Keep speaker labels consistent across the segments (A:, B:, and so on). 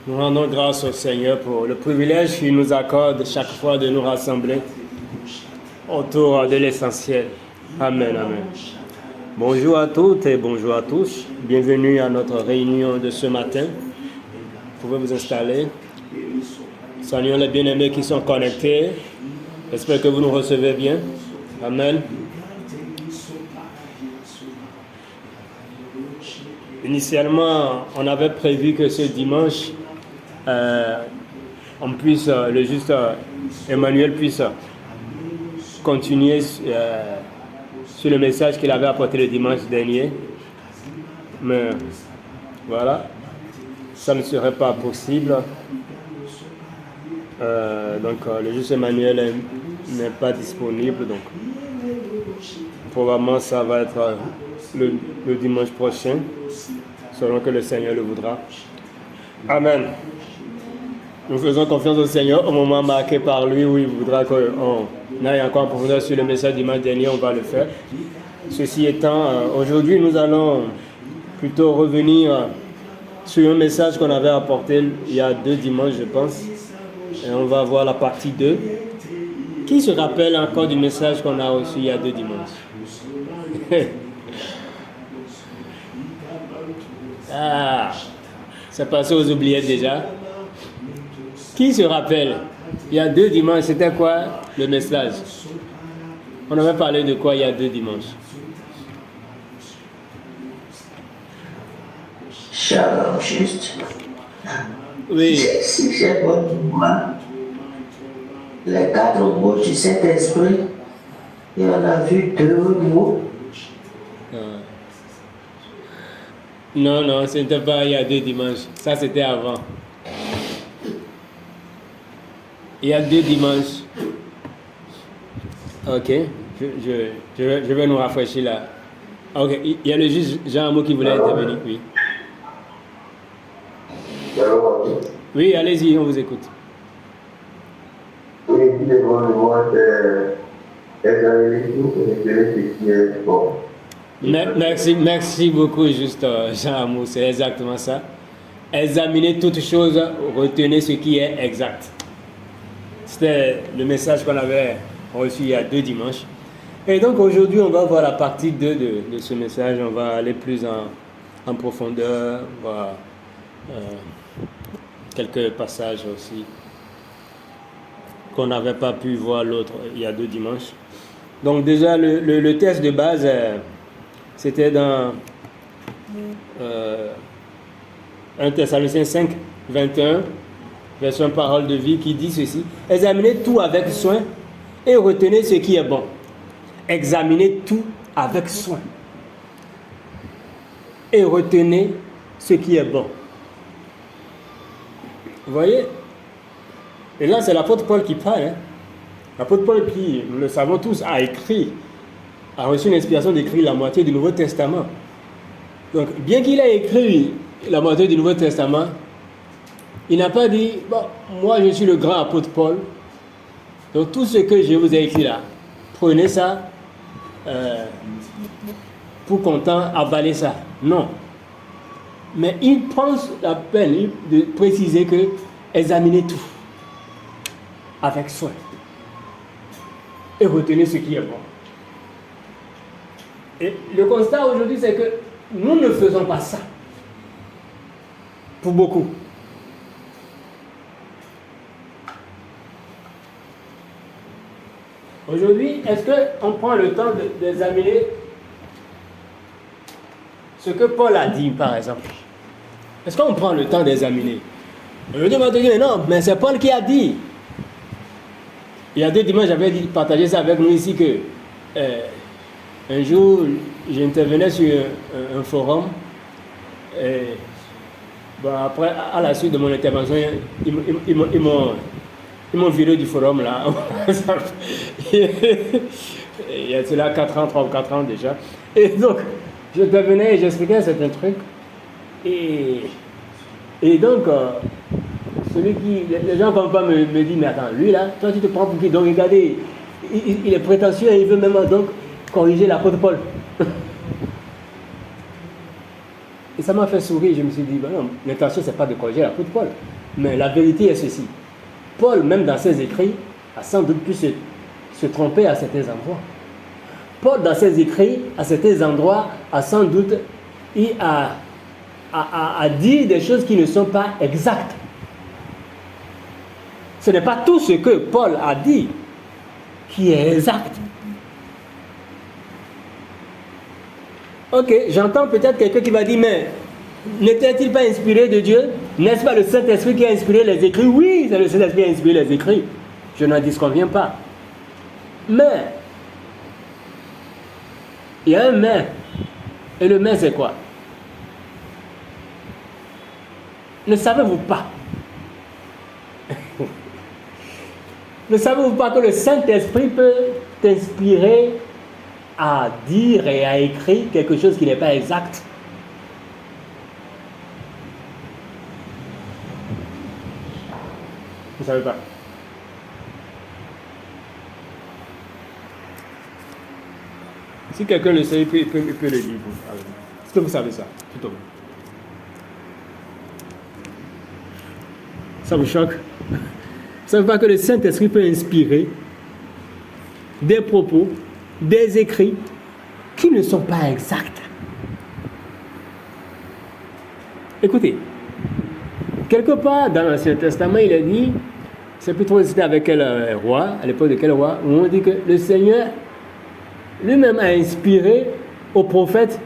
A: Nous rendons grâce au Seigneur pour le privilège qu'il nous accorde chaque fois de nous rassembler autour de l'essentiel. Amen, amen. Bonjour à toutes et bonjour à tous. Bienvenue à notre réunion de ce matin. Vous pouvez vous installer. Saluons les bien-aimés qui sont connectés. J'espère que vous nous recevez bien. Amen. Initialement, on avait prévu que ce dimanche, on puisse, le juste Emmanuel puisse continuer sur le message qu'il avait apporté le dimanche dernier. Mais voilà, ça ne serait pas possible. Donc le juste Emmanuel n'est pas disponible. Donc probablement ça va être le dimanche prochain, selon que le Seigneur le voudra. Amen. Nous faisons confiance au Seigneur au moment marqué par lui où il voudra qu'on aille encore en profondeur sur le message du dimanche dernier, on va le faire. Ceci étant, aujourd'hui nous allons plutôt revenir sur un message qu'on avait apporté il y a 2 dimanches, je pense. Et on va voir la partie 2. Qui se rappelle encore du message qu'on a reçu il y a 2 dimanches? Ah, c'est passé aux oubliettes déjà. Qui se rappelle? Il y a 2 dimanches, c'était quoi le message? On avait parlé de quoi il y a 2 dimanches?
B: Shalom, juste.
A: Oui.
B: Si j'ai bonne mémoire, les 4 mots du Saint-Esprit, il y en a vu 2 mots.
A: Non, ce n'était pas il y a 2 dimanches. Ça, c'était avant. Il y a 2 dimanches. Ok. Je vais nous rafraîchir là. Ok. Il y a le juge Jean Amo qui voulait intervenir. Oui. Oui, allez-y, on vous écoute.
C: Oui, moi, c'est bon.
A: Merci beaucoup, juste Jean Amo, c'est exactement ça. Examinez toutes choses, retenez ce qui est exact. C'était le message qu'on avait reçu il y a 2 dimanches. Et donc aujourd'hui, on va voir la partie 2 de ce message. On va aller plus en profondeur, voir quelques passages aussi qu'on n'avait pas pu voir l'autre il y a 2 dimanches. Donc déjà, le texte de base, c'était dans 1 Thessaloniciens 5, 21, version parole de vie, qui dit ceci: examinez tout avec soin et retenez ce qui est bon. Examinez tout avec soin et retenez ce qui est bon. Vous voyez? Et là, c'est l'apôtre Paul qui parle. Hein? L'apôtre Paul qui, nous le savons tous, a reçu l'inspiration d'écrire la moitié du Nouveau Testament. Donc, bien qu'il ait écrit la moitié du Nouveau Testament, il n'a pas dit, bon, moi je suis le grand apôtre Paul, donc tout ce que je vous ai écrit là, prenez ça, pour content, avalez ça. Non. Mais il pense la peine de préciser que examinez tout avec soin et retenez ce qui est bon. Et le constat aujourd'hui, c'est que nous ne faisons pas ça. Pour beaucoup. Aujourd'hui, est-ce qu'on prend le temps d'examiner ce que Paul a dit, par exemple? Est-ce qu'on prend le temps d'examiner? Aujourd'hui, on va te dire, non, mais c'est Paul qui a dit. Il y a 2 dimanches, j'avais partagé ça avec nous ici que un jour, j'intervenais sur un forum. Et bon, après, à la suite de mon intervention, ils m'ont viré du forum là. Il y a cela 4 ans, 3 ou 4 ans déjà. Et donc, j'intervenais et j'expliquais certains trucs. Et donc, les gens ne peuvent pas me dire, mais attends, lui là, toi tu te prends pour qui? Donc regardez, il est prétentieux et il veut même donc corriger l'apôtre Paul. ça m'a fait sourire. Je me suis dit, ben non, l'intention, ce n'est pas de corriger l'apôtre Paul. Mais la vérité est ceci. Paul, même dans ses écrits, a sans doute pu se tromper à certains endroits. Paul, dans ses écrits, à certains endroits, a sans doute dit des choses qui ne sont pas exactes. Ce n'est pas tout ce que Paul a dit qui est exact. Ok, j'entends peut-être quelqu'un qui va dire, mais n'était-il pas inspiré de Dieu? N'est-ce pas le Saint-Esprit qui a inspiré les écrits? Oui, c'est le Saint-Esprit qui a inspiré les écrits. Je n'en disconviens pas. Mais, il y a un mais. Et le mais, c'est quoi? Ne savez-vous pas? Ne savez-vous pas que le Saint-Esprit peut t'inspirer à dire et à écrire quelque chose qui n'est pas exact? Vous ne savez pas? Si quelqu'un le sait, il peut le dire. Est-ce que vous savez ça? Tout au moins. Ça vous choque? Vous ne savez pas que le Saint-Esprit peut inspirer des propos, des écrits qui ne sont pas exacts? Écoutez, quelque part dans l'Ancien Testament, il est dit, c'est plutôt c'était avec quel roi, à l'époque de quel roi, où on dit que le Seigneur lui-même a inspiré aux prophètes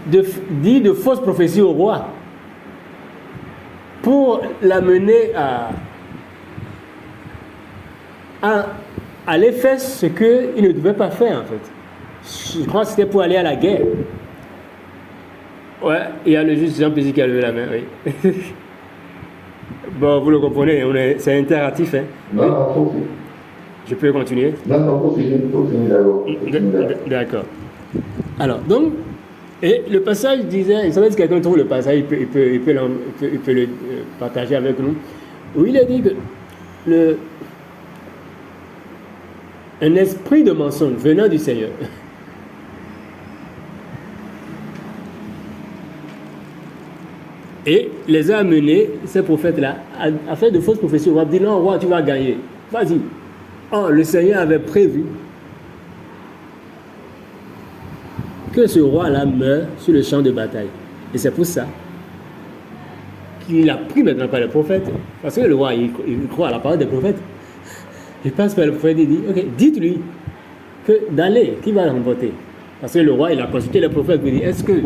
A: dit de fausses prophéties au roi pour l'amener à aller faire ce qu'il ne devait pas faire en fait. Je crois que c'était pour aller à la guerre. Ouais, il y a le juge Jean Pézy qui a levé la main, oui. Bon, vous le comprenez, c'est interactif. Hein.
C: Non,
A: je peux continuer?
C: Non, faut finir d'abord.
A: D'accord. Alors, donc, et le passage disait, il savait si quelqu'un trouve le passage, il peut le partager avec nous, où il a dit que un esprit de mensonge venant du Seigneur et les a amenés, ces prophètes-là, à faire de fausses prophéties. On va dire, non, roi, tu vas gagner. Vas-y. Oh, le Seigneur avait prévu que ce roi-là meure sur le champ de bataille. Et c'est pour ça qu'il a pris maintenant par le prophète. Parce que le roi, il croit à la parole des prophètes. Il passe par le prophète et dit, ok, dites-lui que d'aller, qui va remporter? Parce que le roi, il a consulté le prophète pour dire, est-ce que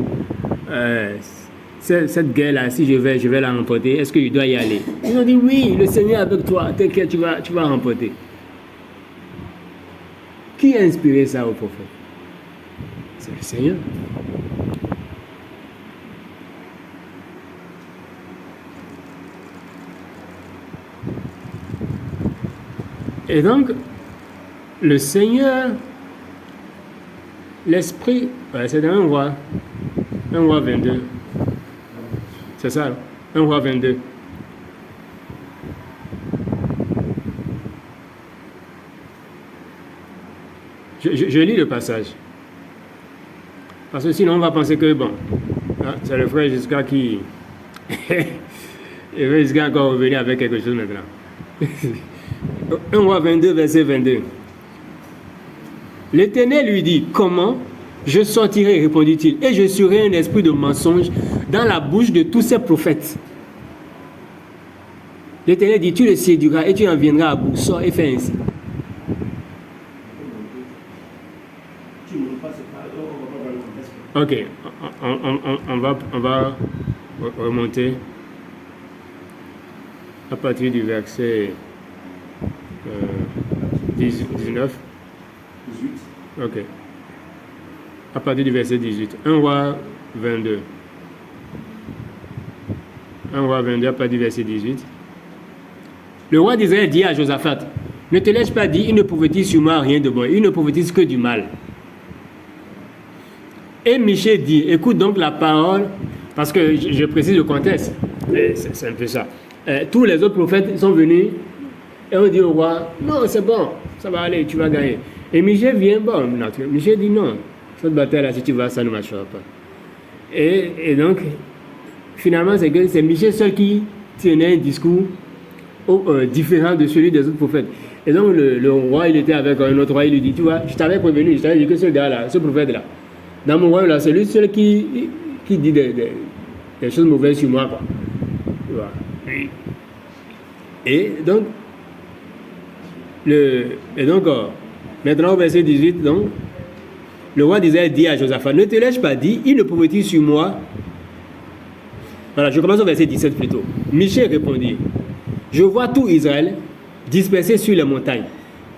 A: cette guerre-là, si je vais la remporter, est-ce qu'il doit y aller? Ils ont dit, oui, le Seigneur est avec toi, t'inquiète, tu vas remporter. Qui a inspiré ça au prophète? C'est le Seigneur. Et donc, le Seigneur, l'Esprit, ouais, c'est dans 1 roi 22. C'est ça, 1 roi 22. Je lis le passage. Parce que sinon, on va penser que, bon, c'est le frère Giscard qui... Il veut Giscard encore revenir avec quelque chose maintenant. 1 roi 22, verset 22. L'Éternel lui dit, comment je sortirai, répondit-il, et je serai un esprit de mensonge dans la bouche de tous ces prophètes. L'Éternel dit, tu le séduiras et tu en viendras à bout. Sors et fais ainsi. Ok, on va remonter à partir du verset 19. 18. Ok. À partir du verset 18. 1 roi 22. 1 roi 22 à partir du verset 18. Le roi d'Israël dit à Josaphat, ne te laisse pas dire, il ne prophétise sur moi rien de bon, il ne prophétise que du mal. Et Michée dit, écoute donc la parole, parce que je précise le contexte, c'est un peu ça. Tous les autres prophètes sont venus et on dit au roi, non c'est bon, ça va aller, tu vas gagner. Et Michée vient, bon, Michée dit non, cette bataille-là, si tu vas, ça ne marchera pas. Et donc, finalement, c'est Michée seul qui tenait un discours différent de celui des autres prophètes. Et donc, le roi, il était avec un autre roi, il lui dit, tu vois, je t'avais prévenu, je t'avais dit que ce gars-là, ce prophète-là, dans mon royaume, là, c'est lui seul qui dit des choses mauvaises sur moi, quoi. Tu vois. Et donc, maintenant au verset 18, donc, le roi disait, dit à Josaphat, ne te l'ai-je pas dit, il ne prophétise sur moi. Voilà, je commence au verset 17 plutôt. Michée répondit, je vois tout Israël dispersé sur les montagnes,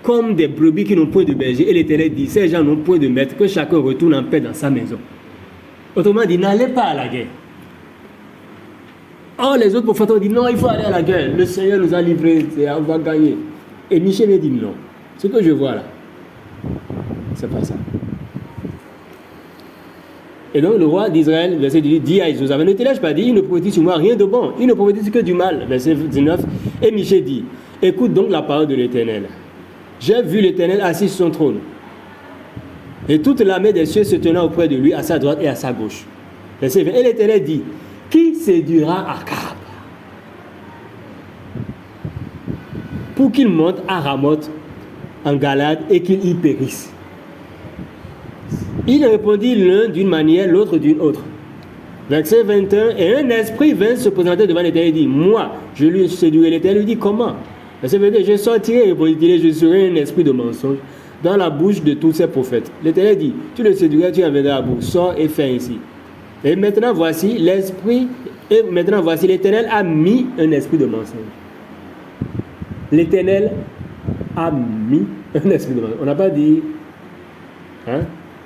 A: comme des brebis qui n'ont point de berger. Et l'Éternel dit, ces gens n'ont point de maître, que chacun retourne en paix dans sa maison. Autrement dit, n'allez pas à la guerre. Or, les autres prophètes ont dit, non, il faut aller à la guerre. Le Seigneur nous a livrés, on va gagner. Et Michée lui dit, non. Ce que je vois là, c'est pas ça. Et donc le roi d'Israël, verset 18, dit à Josaphat, ne te l'ai-je pas dit, il ne prophétise sur moi rien de bon, il ne prophétise que du mal. Verset 19, et Michée dit, écoute donc la parole de l'Éternel. J'ai vu l'Éternel assis sur son trône, et toute l'armée des cieux se tenant auprès de lui, à sa droite et à sa gauche. Verset 20, et l'Éternel dit, qui séduira Akab pour qu'il monte à Ramoth en Galade et qu'il y périsse? Il répondit l'un d'une manière, l'autre d'une autre. Verset 21, et un esprit vint se présenter devant l'Éternel et dit, moi, je lui séduirai. L'Éternel lui dit, comment? Verset 22, je sortirai, répondit-il, je serai un esprit de mensonge dans la bouche de tous ces prophètes. L'Éternel dit, tu le séduiras, tu en viendras à bout, sors et fais ainsi. Et maintenant voici l'Éternel a mis un esprit de mensonge. L'Éternel a mis un esprit de mensonge. On n'a pas dit, hein?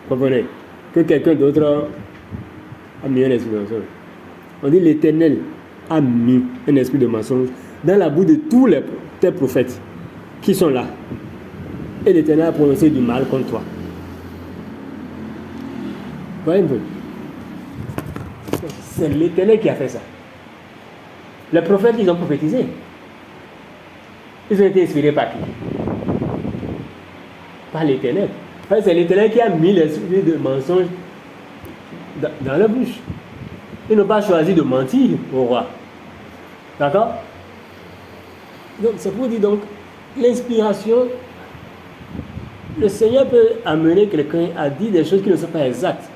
A: Comprenez, que quelqu'un d'autre a mis un esprit de mensonge. On dit l'Éternel a mis un esprit de mensonge dans la bouche de tous tes prophètes qui sont là. Et l'Éternel a prononcé du mal contre toi. Voyez un peu. C'est l'Éternel qui a fait ça. Les prophètes, ils ont prophétisé. Ils ont été inspirés par qui? Par l'Éternel. C'est l'Éternel qui a mis l'esprit de mensonge dans la bouche. Ils n'ont pas choisi de mentir au roi. D'accord? Donc, c'est pour dire donc, l'inspiration, le Seigneur peut amener quelqu'un à dire des choses qui ne sont pas exactes.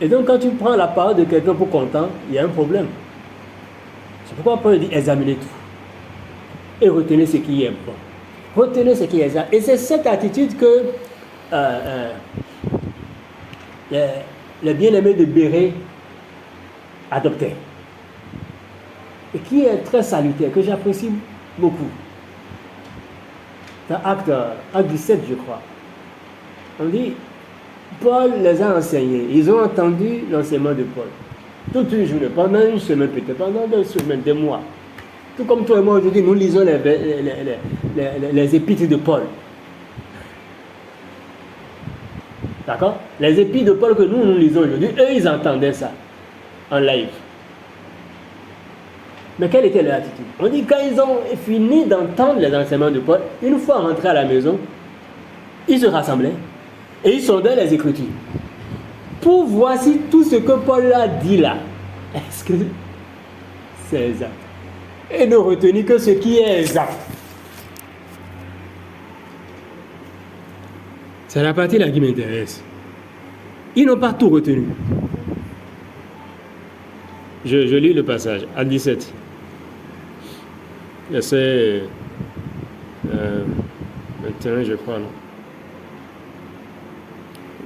A: Et donc, quand tu prends la parole de quelqu'un pour content, il y a un problème. C'est pourquoi Paul dit examinez tout. Et retenez ce qui est bon. Retenez ce qui est exact. Et c'est cette attitude que les bien-aimés de Béret adoptaient. Et qui est très salutaire, que j'apprécie beaucoup. Dans Acte 17, je crois. On dit, Paul les a enseignés. Ils ont entendu l'enseignement de Paul. Toute une journée, pendant une semaine peut-être, pendant 2 semaines, 2 mois. Tout comme toi et moi aujourd'hui, nous lisons les épîtres de Paul. D'accord? Les épîtres de Paul que nous lisons aujourd'hui, eux, ils entendaient ça en live. Mais quelle était leur attitude? On dit quand ils ont fini d'entendre les enseignements de Paul, une fois rentrés à la maison, ils se rassemblaient et ils sondaient les Écritures pour voir si tout ce que Paul a dit là, est-ce que c'est exact? Et ne retenir que ce qui est exact. C'est la partie là qui m'intéresse. Ils n'ont pas tout retenu. Je lis le passage, à 17. Verset 21, je crois, non?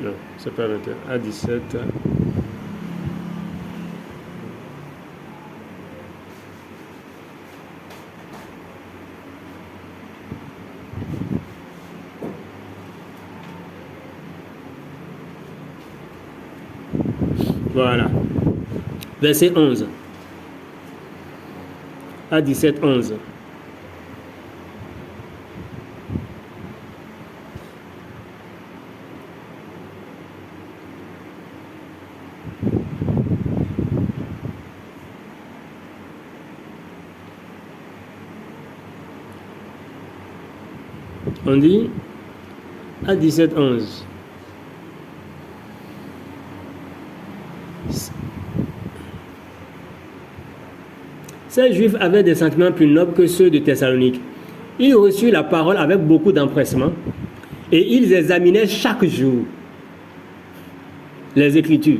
A: Non, c'est pas 21, à 17. Voilà. Verset 11. À 17, 11. On dit, à 17, 11. Ces Juifs avaient des sentiments plus nobles que ceux de Thessalonique. Ils reçurent la parole avec beaucoup d'empressement et ils examinaient chaque jour les Écritures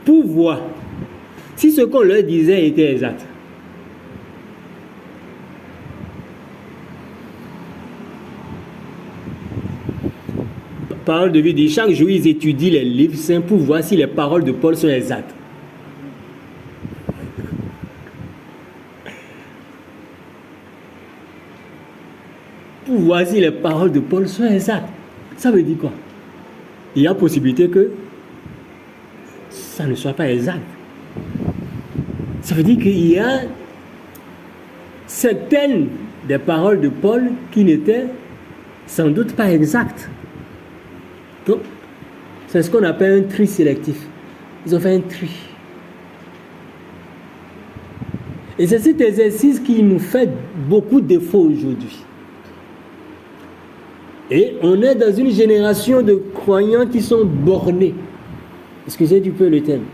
A: pour voir si ce qu'on leur disait était exact. Parole de vie dit, chaque jour ils étudient les livres saints pour voir si les paroles de Paul sont exactes. Pour voir si les paroles de Paul sont exactes. Ça veut dire quoi? Il y a possibilité que ça ne soit pas exact. Ça veut dire qu'il y a certaines des paroles de Paul qui n'étaient sans doute pas exactes. Donc, c'est ce qu'on appelle un tri sélectif. Ils ont fait un tri. Et c'est cet exercice qui nous fait beaucoup défaut aujourd'hui. Et on est dans une génération de croyants qui sont bornés. Excusez du peu le terme.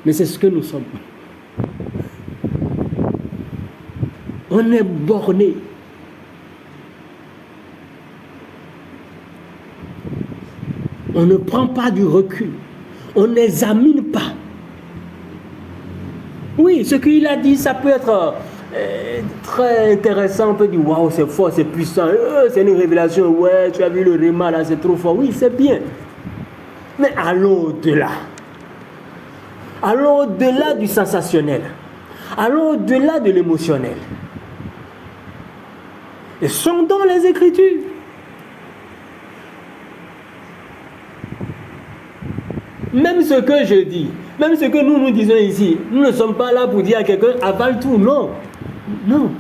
A: Mais c'est ce que nous sommes. On est bornés. On ne prend pas du recul. On n'examine pas. Oui, ce qu'il a dit, ça peut être très intéressant. On peut dire, waouh, c'est fort, c'est puissant. C'est une révélation. Ouais, tu as vu le réma là, c'est trop fort. Oui, c'est bien. Mais allons au-delà. Allons au-delà du sensationnel. Allons au-delà de l'émotionnel. Et sondons les Écritures. Même ce que je dis, même ce que nous disons ici, nous ne sommes pas là pour dire à quelqu'un avale tout, non. Non.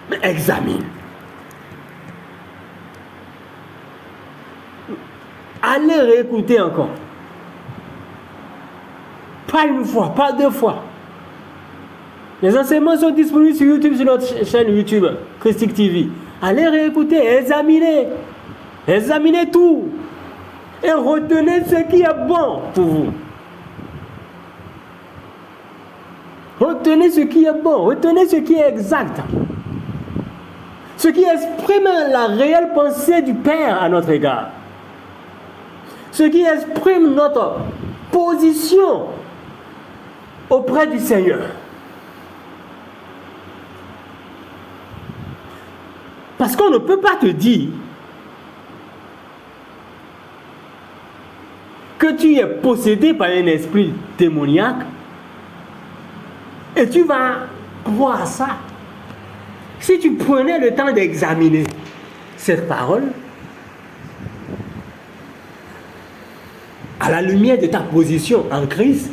A: Mais examine. Allez réécouter encore. Pas une fois, pas deux fois. Les enseignements sont disponibles sur YouTube, sur notre chaîne YouTube, Christique TV. Allez réécouter, examiner. Examinez tout. Et retenez ce qui est bon pour vous. Retenez ce qui est bon. Retenez ce qui est exact. Ce qui exprime la réelle pensée du Père à notre égard. Ce qui exprime notre position auprès du Seigneur. Parce qu'on ne peut pas te dire que tu es possédé par un esprit démoniaque et tu vas croire ça. Si tu prenais le temps d'examiner cette parole à la lumière de ta position en Christ,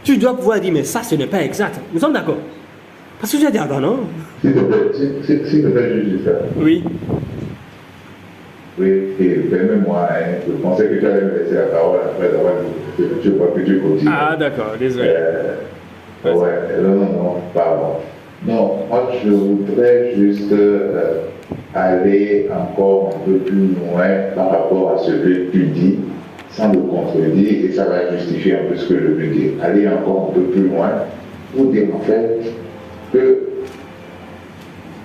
A: tu dois pouvoir dire, mais ça, ce n'est pas exact. Nous sommes d'accord? Parce que je dis, ah ben non.
C: S'il te plaît, juste ça.
A: Oui.
C: Oui, et permets-moi, je pensais que tu allais me laisser la parole après avoir dit que je vois que tu continues.
A: Ah d'accord, désolé.
C: Ouais, non, pardon. Non, moi je voudrais juste aller encore un peu plus loin par rapport à ce que tu dis, sans le contredire, et ça va justifier un peu ce que je veux dire. Aller encore un peu plus loin pour dire en fait que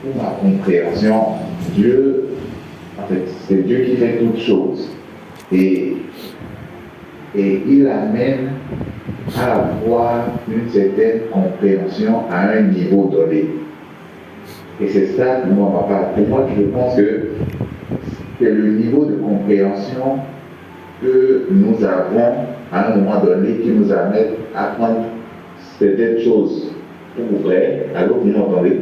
C: pour ma compréhension, Dieu, en fait, c'est Dieu qui fait toutes choses. Et il amène à avoir une certaine compréhension à un niveau donné. Et c'est ça pour moi, papa. Pour moi, je pense que c'est le niveau de compréhension que nous avons à un moment donné qui nous amène à prendre certaines choses pour vrai. Alors, vous m'entendez?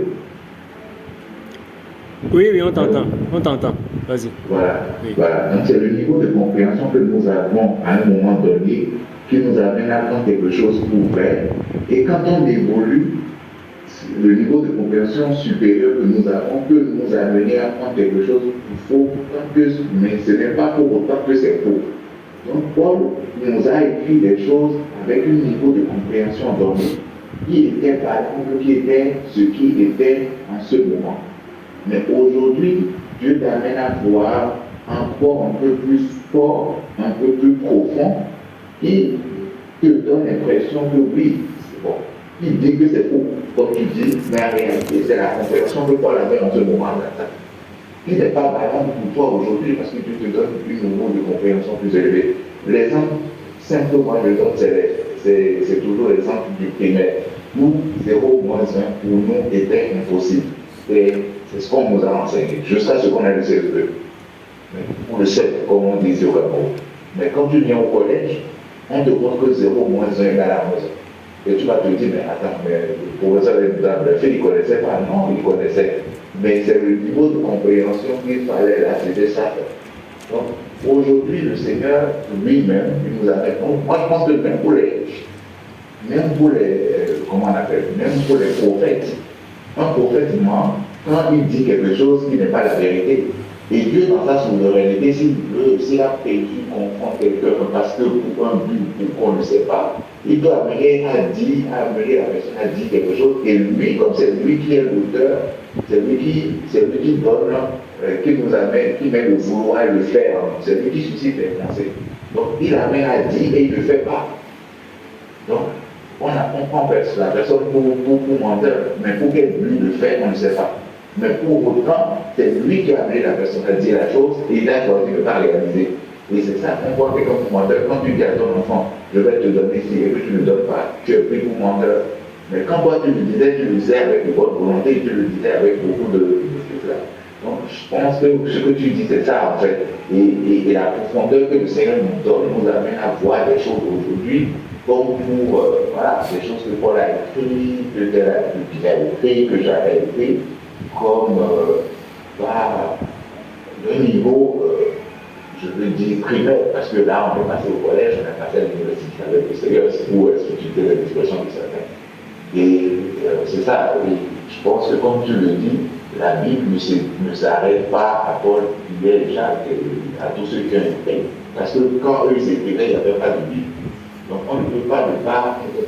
A: Oui, on t'entend. On t'entend. Vas-y.
C: Voilà.
A: Oui.
C: Voilà. Donc, c'est le niveau de compréhension que nous avons à un moment donné qui nous amène à prendre quelque chose pour vrai. Et quand on évolue, le niveau de compréhension supérieur que nous avons peut nous amener à prendre quelque chose pour faux, mais ce n'est pas pour autant que c'est faux. Donc, Paul nous a écrit des choses avec un niveau de compréhension donné qui était valable, qui était ce qui était en ce moment. Mais aujourd'hui, Dieu t'amène à voir encore un peu plus fort, un peu plus profond, qui te donne l'impression que oui, c'est bon. Il dit que c'est faux, comme tu dis, mais en réalité, c'est la compréhension que Paul avait en ce moment-là. Il n'est pas valable pour toi aujourd'hui parce que Dieu te donne une niveau de compréhension plus élevé. L'exemple simple, moi je donne, c'est toujours l'exemple du primaire, où 0 moins 1 pour nous était impossible. Et c'est ce qu'on nous a enseigné, jusqu'à ce qu'on ait le CE2. On le sait, comme on dit au Gabon. Mais quand tu viens au collège, on te montre que 0 moins 1 égale à moins 1. Et tu vas te dire, mais attends, mais le professeur le fait, il ne connaissait pas. Non, il connaissait. Mais c'est le niveau de compréhension qu'il fallait là, c'était ça. Donc, aujourd'hui, le Seigneur lui-même, il nous amène. Moi, je pense que même pour les comment on appelle, même pour les prophètes, un prophète ment quand il dit quelque chose qui n'est pas la vérité. Et Dieu, dans sa souveraineté, s'il a prévu confondre quelqu'un parce que pour un but ou qu'on ne sait pas, il doit amener la personne à dire quelque chose, et lui, comme c'est lui qui est l'auteur, c'est lui qui donne, qui nous amène, qui met le vouloir et le faire, c'est lui qui suscite les pensées. Donc il amène à dire et il ne le fait pas. Donc on comprend la personne pour mentir, mais pour quel but le faire, on ne sait pas. Mais pour autant, c'est lui qui a amené la personne à dire la chose et il a choisi de ne pas réaliser. Et c'est ça qu'on voit que comme menteur, quand tu dis à ton enfant, je vais te donner ci et que tu ne le donnes pas, tu es pris pour menteur. Mais quand toi tu le disais avec une bonne volonté, tu le disais avec beaucoup de choses là. Donc je pense que ce que tu dis, c'est ça en fait. Et la profondeur que le Seigneur nous donne nous amène à voir des choses aujourd'hui, comme pour voilà, des choses que Paul a écrit, que tu as écrit, que j'avais écrit, comme le niveau, je veux dire, primaire, parce que là, on est passé au collège, on est passé à l'université avec le Seigneur, où est-ce que tu fais l'expression de certains. Et c'est ça, et je pense que comme tu le dis, la Bible ne s'arrête pas à Paul, Pierre, Jacques, à tous ceux qui ont écrit, parce que quand eux ils écrivaient, il n'y avait pas de Bible. Donc on ne peut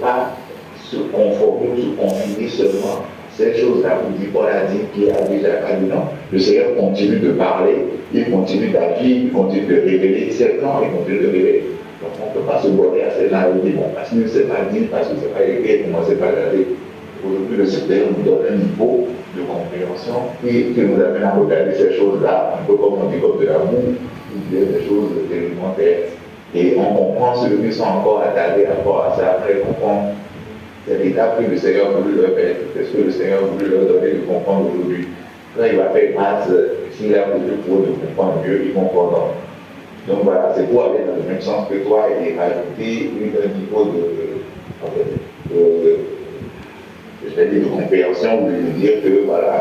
C: pas se conformer ou se confiner seulement ces choses-là, vous dites, Paul a dit, qui a déjà pas dit non. Le Seigneur continue de parler, il continue d'agir, il continue de révéler ses plans, il continue de révéler. Donc on ne peut pas se border à ces gens et dire, bon, parce qu'il ne s'est pas dit, parce que ce n'est pas écrit, pour moi, ce n'est pas gardé. Aujourd'hui, le Seigneur nous donne un niveau de compréhension et qui nous amène à regarder ces choses-là, un peu comme on dit, comme de l'amour, ou bien des choses élémentaires. Et on comprend ceux qui sont encore attardés à rapport à ça, après comprendre. C'est l'étape que le Seigneur a voulu leur mettre, c'est ce que le Seigneur a voulu leur donner de comprendre aujourd'hui. Quand il va faire grâce, s'il a voulu pour eux de comprendre mieux, ils comprendront. Donc voilà, c'est pour aller dans le même sens que toi et rajouter un niveau de compréhension, ou de dire que voilà,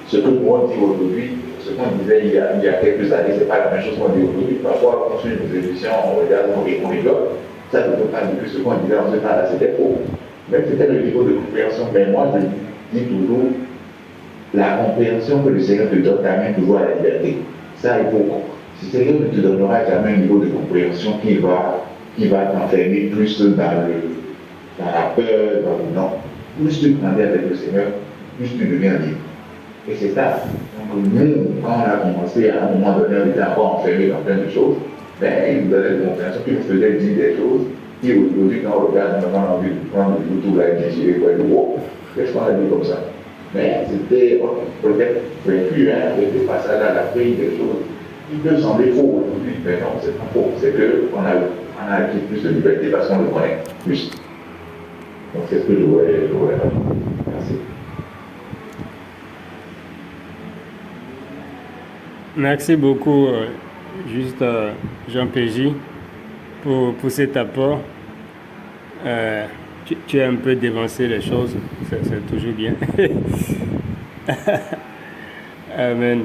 C: ce que nous on dit aujourd'hui, ce qu'on disait il y a quelques années, c'est pas la même chose qu'on dit aujourd'hui. Parfois, on suit nos émissions, on regarde, on rigole. Ça ne veut pas dire que ce qu'on disait en ce temps-là, c'était faux. Même c'était le niveau de compréhension. Mais moi, je dis toujours, la compréhension que le Seigneur te donne t'amène toujours à la liberté. Ça, il faut comprendre. Si le Seigneur ne te donnera jamais un niveau de compréhension qui va t'enfermer plus dans la peur, dans le non. Plus tu grandis avec le Seigneur, plus tu deviens libre. Et c'est ça. Donc nous, quand on a commencé, à un moment donné, on était encore enfermé dans plein de choses. Mais il nous donnait une compréhension qui nous faisait dire des choses qui aujourd'hui, quand on regarde, on a envie de prendre le YouTube là et digérer quoi, qu'est-ce qu'on a dit comme ça? Mais c'était peut-être vécu avec des passages à la feuille, des choses qui peuvent sembler faux aujourd'hui, mais non, c'est pas faux. C'est qu'on a acquis plus de liberté parce qu'on le connaît plus. Donc c'est ce que je voulais dire. Merci.
A: Merci beaucoup, Jean PJ, pour cet apport. Tu as un peu dévancé les choses, c'est toujours bien. Amen.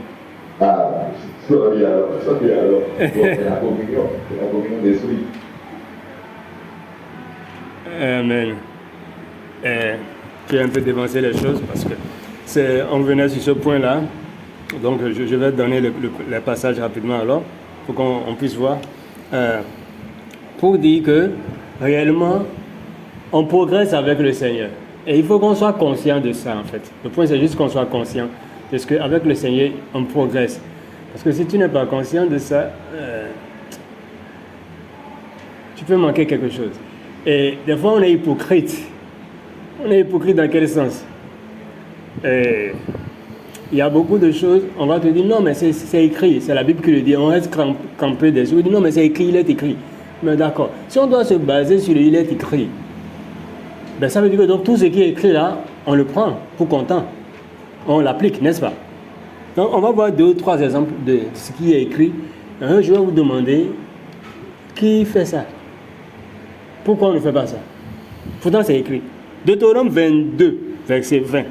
C: Ah, ça vient alors. C'est la communion d'esprit.
A: Amen. Tu as un peu dévancé les choses parce que on venait sur ce point-là. Donc je vais donner le passage rapidement alors, pour qu'on puisse voir. Pour dire que réellement, on progresse avec le Seigneur. Et il faut qu'on soit conscient de ça en fait. Le point c'est juste qu'on soit conscient. Parce qu'avec le Seigneur, on progresse. Parce que si tu n'es pas conscient de ça, tu peux manquer quelque chose. Et des fois, on est hypocrite. On est hypocrite dans quel sens? Et il y a beaucoup de choses, on va te dire non, mais c'est écrit, c'est la Bible qui le dit, on reste campé dessus. On dit non, mais c'est écrit, il est écrit. Mais d'accord, si on doit se baser sur le il est écrit, ben ça veut dire que donc tout ce qui est écrit là, on le prend pour content. On l'applique, n'est-ce pas? Donc on va voir 2 ou 3 exemples de ce qui est écrit. Je vais vous demander, qui fait ça? Pourquoi on ne fait pas ça? Pourtant c'est écrit. Deutéronome 22, verset 20.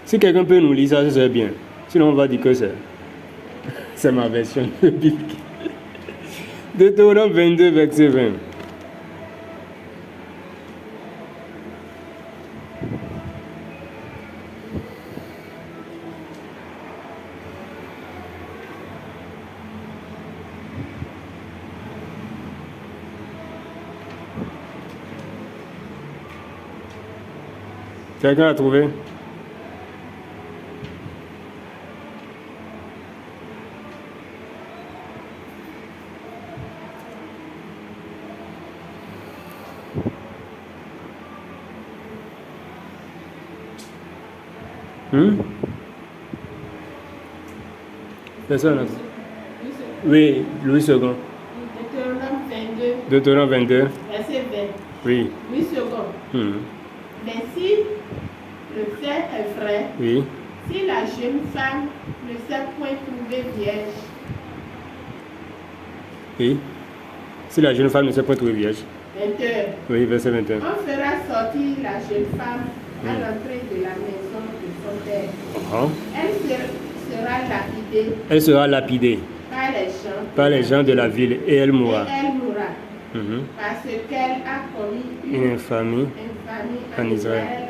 A: Si quelqu'un peut nous lire ça, ce serait bien. Sinon, on va dire que c'est ma version biblique. Deutéronome 22, verset 20. Quelqu'un a trouvé? Personne. Oui, Louis II.
D: Deutéronome 22,
A: Deutéronome 22.
D: verset 20.
A: Oui.
D: Louis II. Mais si le fait est vrai,
A: Oui.
D: si la jeune femme ne s'est point trouvée vierge,
A: Oui. Si la jeune femme ne s'est pas trouvée vierge.
D: 21,
A: Oui, verset 21.
D: on fera sortir la jeune femme à l'entrée de la maison de son père. Elle sera lapidée par les gens
A: de la ville et elle mourra.
D: Parce qu'elle a commis
A: Une infamie
D: en Israël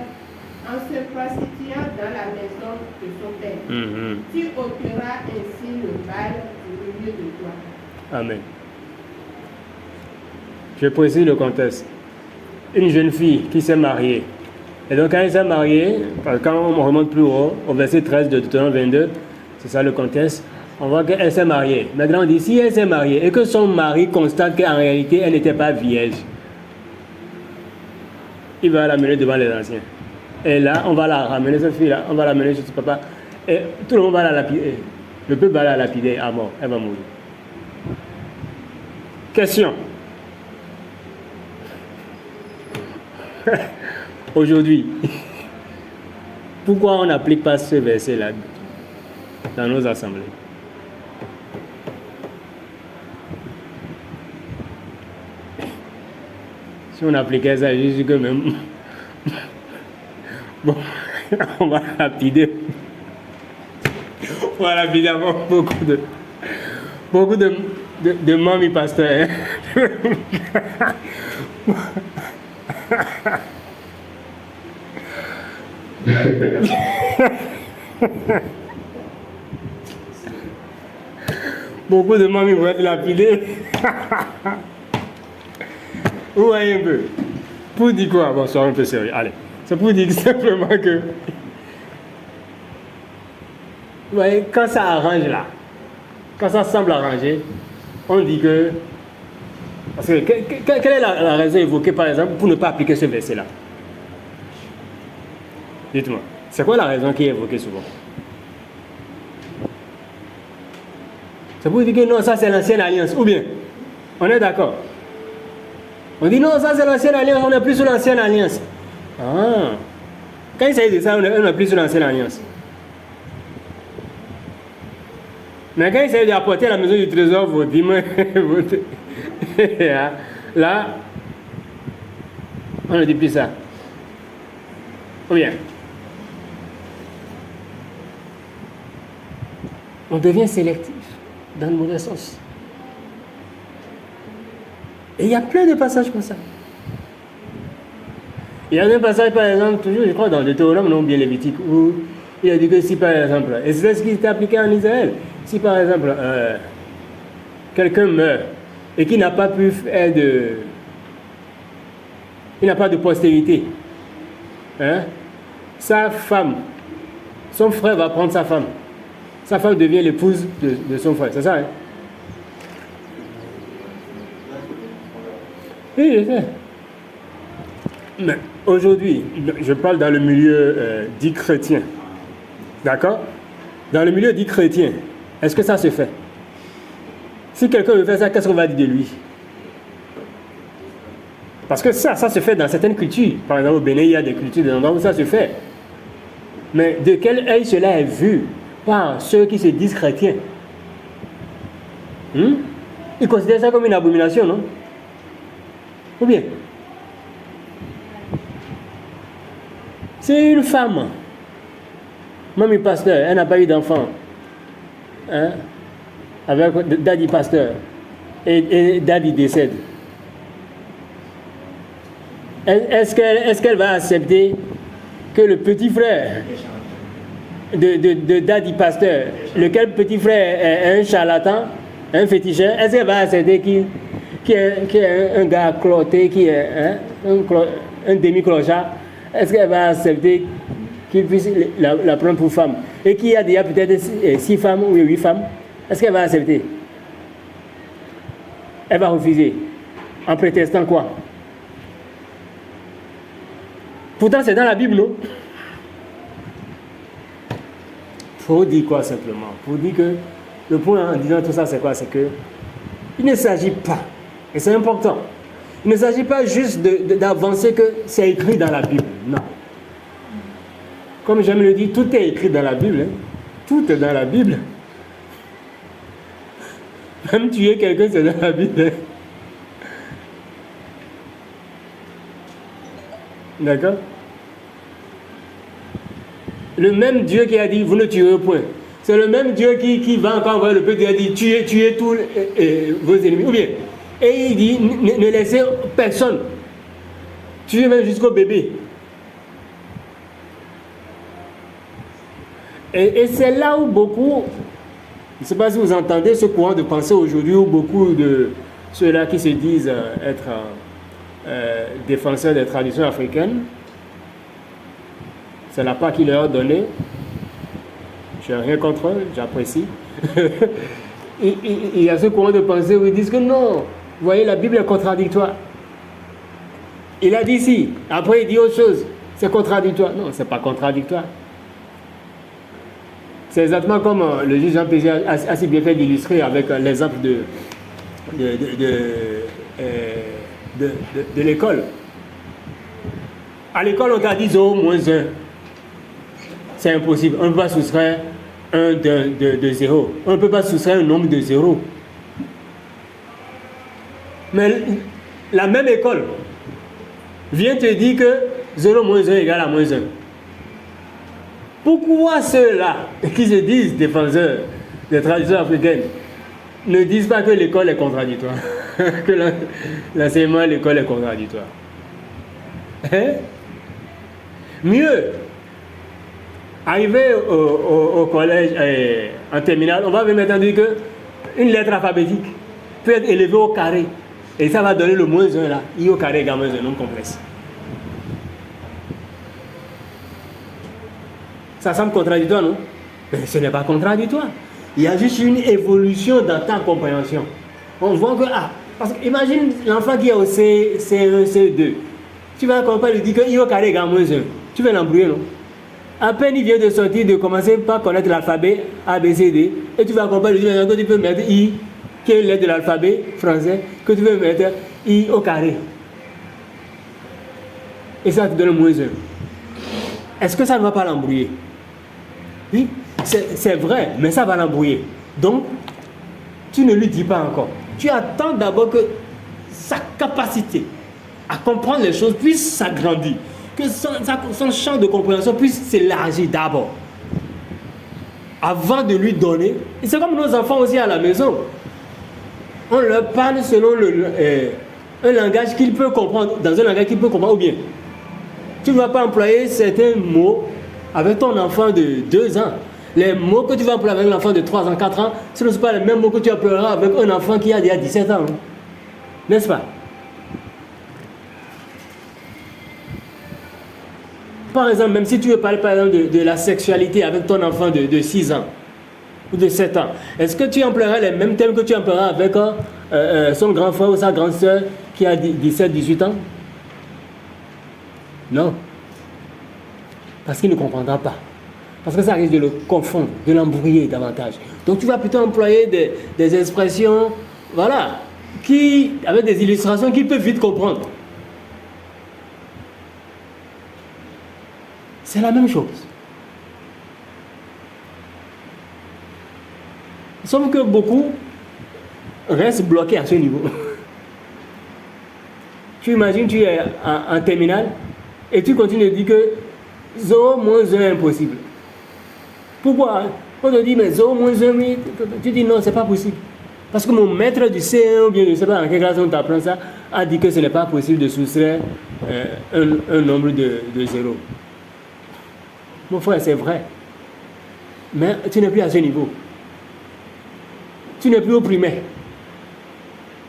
D: en se prostituant dans la maison de son père. Tu ôteras ainsi le mal du milieu de toi.
A: Amen. Je précise le contexte. Une jeune fille qui s'est mariée. Et donc quand elle s'est mariée, quand on remonte plus haut, au verset 13 de Deutéronome 22, c'est ça le contexte, on voit qu'elle s'est mariée. Maintenant on dit, si elle s'est mariée et que son mari constate qu'en réalité elle n'était pas vierge, il va l'amener devant les anciens. Et là, on va la ramener, cette fille-là, on va l'amener chez son papa. Et tout le monde va la lapider. Le peuple va la lapider à mort. Elle va mourir. Question. Aujourd'hui, pourquoi on n'applique pas ce verset-là dans nos assemblées? Si on appliquait ça, je dis que même... Bon, on va lapider. On va lapider avant beaucoup de mamies pasteurs. Beaucoup de mamies vont être lapidées. Vous voyez un peu. Pour dire quoi? Bon, soyons un peu sérieux. Allez. C'est pour dire simplement que... Vous voyez, quand ça arrange là, quand ça semble arranger, on dit que... Parce que quelle est la raison évoquée par exemple pour ne pas appliquer ce verset-là? Dites-moi. C'est quoi la raison qui est évoquée souvent? C'est pour dire que non, ça c'est l'ancienne alliance. Ou bien, on est d'accord? On dit non, ça c'est l'ancienne alliance, on n'est plus sur l'ancienne alliance. Ah. Quand il s'agit de ça, on n'est plus sur l'ancienne alliance. Mais quand il s'agit d'apporter à la maison du trésor vos dîmes, là, on ne dit plus ça. Ou bien, on devient sélectif dans le mauvais sens. Et il y a plein de passages comme ça. Il y a un passage, par exemple, toujours, je crois, dans le Deutéronome, non bien Lévitique, où il a dit que si, par exemple, et c'est ce qui s'est appliqué en Israël, si, par exemple, quelqu'un meurt et qui n'a pas pu faire il n'a pas de postérité, hein, sa femme, son frère va prendre sa femme. Sa femme devient l'épouse de son frère. C'est ça, hein? Oui, je sais. Mais aujourd'hui, je parle dans le milieu dit chrétien. D'accord? Dans le milieu dit chrétien, est-ce que ça se fait? Si quelqu'un veut faire ça, qu'est-ce qu'on va dire de lui? Parce que ça se fait dans certaines cultures. Par exemple, au Bénin, il y a des cultures, des endroits où ça se fait. Mais de quel œil cela est vu par ceux qui se disent chrétiens? Ils considèrent ça comme une abomination, non? Ou bien? C'est une femme. Mamie pasteur, elle n'a pas eu d'enfant. Hein? Avec daddy pasteur. Et daddy décède. Est-ce qu'elle va accepter que le petit frère de daddy pasteur, lequel petit frère est un charlatan, un féticheur, est-ce qu'elle va accepter qu'il est un gars cloté, qui est un demi-clochard? Est-ce qu'elle va accepter qu'il puisse la prendre pour femme? Et qu'il y a déjà peut-être 6 femmes ou 8 femmes, est-ce qu'elle va accepter? Elle va refuser. En prétextant quoi? Pourtant, c'est dans la Bible, non? Pour dire quoi simplement? Pour dire que le point en disant tout ça, c'est quoi? C'est que il ne s'agit pas, et c'est important, il ne s'agit pas juste d'avancer que c'est écrit dans la Bible. Non. Comme j'aime le dire, tout est écrit dans la Bible. Hein? Tout est dans la Bible. Même tuer quelqu'un, c'est dans la Bible. Hein? D'accord? Le même Dieu qui a dit, vous ne tuerez point. C'est le même Dieu qui va encore envoyer le peuple et a dit, tuez tous vos ennemis. Ou bien, et il dit, ne laissez personne. Tuez même jusqu'au bébé. Et c'est là où beaucoup, je ne sais pas si vous entendez ce courant de pensée aujourd'hui, où beaucoup de ceux-là qui se disent être défenseurs des traditions africaines, c'est la part qu'il leur a donnée. Je n'ai rien contre eux, j'apprécie. Il y a ce courant de pensée où ils disent que non, vous voyez, la Bible est contradictoire. Il a dit si, après il dit autre chose, c'est contradictoire. Non, ce n'est pas contradictoire. C'est exactement comme le juge Jean Pézé a si bien fait d'illustrer avec l'exemple de l'école. À l'école, on t'a dit 0 moins 1. C'est impossible. On ne peut pas soustraire 1 de 0. On ne peut pas soustraire un nombre de 0. Mais la même école vient te dire que 0 moins 1 égale à moins 1. Pourquoi ceux-là qui se disent défenseurs des traditions africaines ne disent pas que l'école est contradictoire? Que l'enseignement à l'école est contradictoire? Hein? Mieux, arrivé au collège, en terminale, on va même entendre qu'une lettre alphabétique peut être élevée au carré. Et ça va donner le moins 1 là. I au carré égale moins 1, nombre complexe. Ça semble contradictoire, non? Mais ce n'est pas contradictoire. Il y a juste une évolution dans ta compréhension. On voit que, parce que imagine l'enfant qui est au C1, C2. Tu vas pas lui dire que I au carré égale moins 1. Tu vas l'embrouiller, non? À peine il vient de sortir, de commencer par connaître l'alphabet A, B, C, D. Et tu vas comprendre, que tu peux mettre I, qui est lettre de l'alphabet français, que tu peux mettre I au carré. Et ça te donne moins 1. Est-ce que ça ne va pas l'embrouiller? Oui, c'est vrai, mais ça va l'embrouiller. Donc, tu ne lui dis pas encore. Tu attends d'abord que sa capacité à comprendre les choses puisse s'agrandir, que son champ de compréhension puisse s'élargir d'abord, avant de lui donner. Et c'est comme nos enfants aussi à la maison. On leur parle selon un langage qu'il peut comprendre, dans un langage qu'il peut comprendre, ou bien tu ne vas pas employer certains mots avec ton enfant de 2 ans. Les mots que tu vas employer avec l'enfant de 3 ans, 4 ans, ce ne sont pas les mêmes mots que tu emploieras avec un enfant qui a déjà 17 ans. N'est-ce pas? Par exemple, même si tu veux parler par exemple de la sexualité avec ton enfant de 6 ans ou de 7 ans, est-ce que tu emploieras les mêmes thèmes que tu emploieras avec son grand frère ou sa grande soeur qui a 17-18 ans? Non. Parce qu'il ne comprendra pas. Parce que ça risque de le confondre, de l'embrouiller davantage. Donc tu vas plutôt employer des expressions, voilà, avec des illustrations qu'il peut vite comprendre. C'est la même chose. Sauf que beaucoup restent bloqués à ce niveau. Tu imagines, tu es en terminale et tu continues de dire que 0 moins 1 est impossible. Pourquoi? On te dit, mais 0 moins 1, tu dis non, c'est pas possible. Parce que mon maître du C1, ou bien je ne sais pas en quelle classe on t'apprend ça, a dit que ce n'est pas possible de soustraire un nombre de 0. Mon frère, c'est vrai. Mais tu n'es plus à ce niveau. Tu n'es plus au primaire.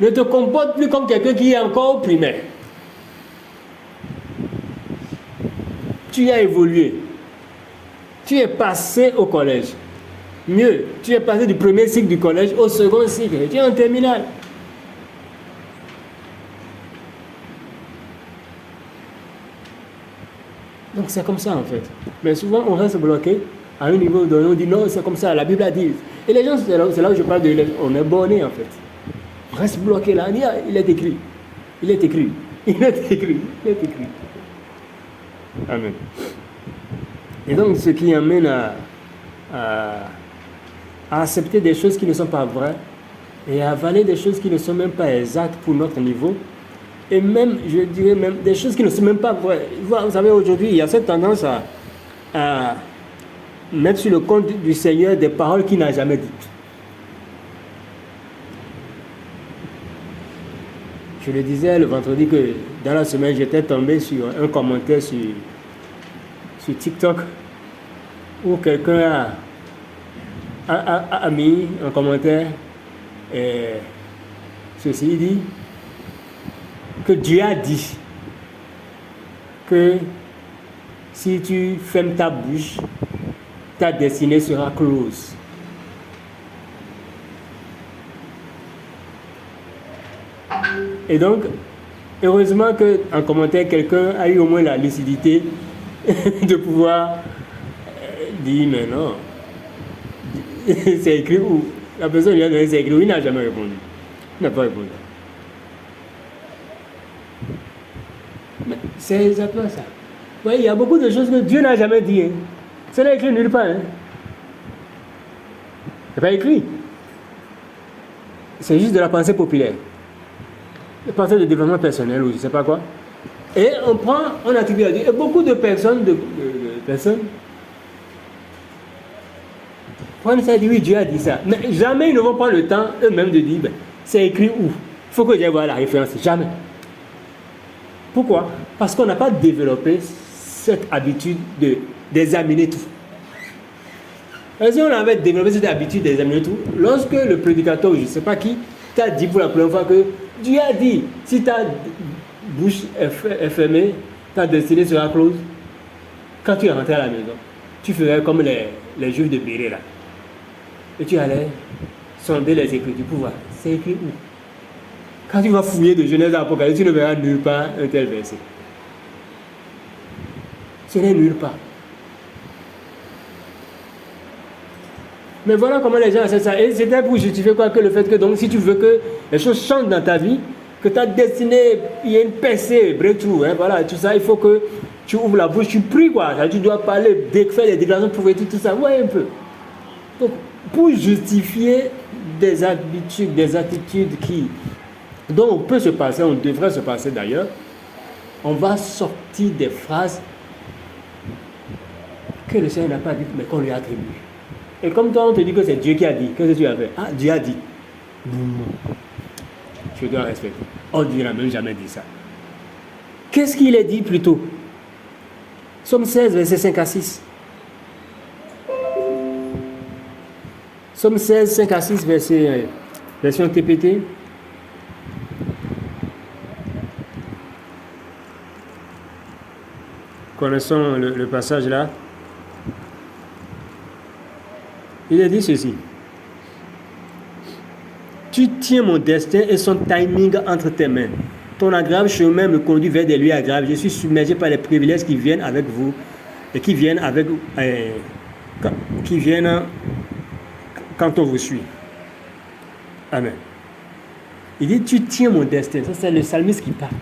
A: Ne te comporte plus comme quelqu'un qui est encore au primaire. Tu as évolué. Tu es passé au collège. Mieux, tu es passé du premier cycle du collège au second cycle. Tu es en terminale. Donc c'est comme ça en fait. Mais souvent on reste bloqué à un niveau donné, on dit non, c'est comme ça, la Bible a dit. Et les gens, c'est là où je parle de on est borné en fait. On reste bloqué là, on dit, ah, il est écrit. Il est écrit. Il est écrit. Il est écrit. Amen. Et donc ce qui amène à accepter des choses qui ne sont pas vraies et à avaler des choses qui ne sont même pas exactes pour notre niveau. Et même, je dirais même, des choses qui ne sont même pas vraies. Vous savez, aujourd'hui, il y a cette tendance à mettre sur le compte du Seigneur des paroles qu'il n'a jamais dites. Je le disais le vendredi que dans la semaine, j'étais tombé sur un commentaire sur TikTok où quelqu'un a mis un commentaire et ceci dit que Dieu a dit que si tu fermes ta bouche, ta destinée sera close. Et donc, heureusement qu'en commentaire, quelqu'un a eu au moins la lucidité de pouvoir dire, mais non, c'est écrit où? La personne lui a donné, c'est écrit où? Il n'a jamais répondu. Il n'a pas répondu. Mais c'est exactement ça. Oui, il y a beaucoup de choses que Dieu n'a jamais dit. Hein. Ce n'est écrit nulle part. Hein. C'est pas écrit. C'est juste de la pensée populaire. La pensée de développement personnel ou je ne sais pas quoi. Et on attribue à Dieu. Et beaucoup de personnes, prennent ça et disent oui, Dieu a dit ça. Mais jamais ils ne vont prendre le temps eux-mêmes de dire, ben, c'est écrit où? Il faut que j'aille voir la référence. Jamais. Pourquoi? Parce qu'on n'a pas développé cette habitude d'examiner tout. Et si on avait développé cette habitude d'examiner tout, lorsque le prédicateur, je ne sais pas qui, t'a dit pour la première fois que Dieu a dit, si ta bouche est fermée, ta destinée sera close, quand tu es rentré à la maison, tu ferais comme les juifs de Béré là. Et tu allais sonder les Écritures pour voir, c'est écrit où? Quand tu vas fouiller de Genèse à Apocalypse, tu ne verras nulle part un tel verset. Ce n'est nulle part. Mais voilà comment les gens essaient ça. Et c'était pour justifier quoi? Que le fait que donc si tu veux que les choses changent dans ta vie, que ta destinée, il y a une percée, breakthrough, hein, voilà, tout ça, il faut que tu ouvres la bouche, tu pries quoi. Tu dois parler, faire des déclarations pour tout ça. Ouais, un peu. Donc, pour justifier des habitudes, des attitudes dont on peut se passer, on devrait se passer d'ailleurs, on va sortir des phrases que le Seigneur n'a pas dites, mais qu'on lui attribue. Et comme toi, on te dit que c'est Dieu qui a dit, qu'est-ce que tu as fait? Ah, Dieu a dit. Je dois respecter. Oh, Dieu n'a même jamais dit ça. Qu'est-ce qu'il a dit plutôt? Psaume 16, verset 5 à 6. Psaume 16, 5 à 6, version TPT. Connaissons le passage là. Il a dit ceci. Tu tiens mon destin et son timing entre tes mains. Ton agréable chemin me conduit vers des lieux agréables. Je suis submergé par les privilèges qui viennent avec vous et qui viennent quand on vous suit. Amen. Il dit, tu tiens mon destin. Ça, c'est le psalmiste qui parle.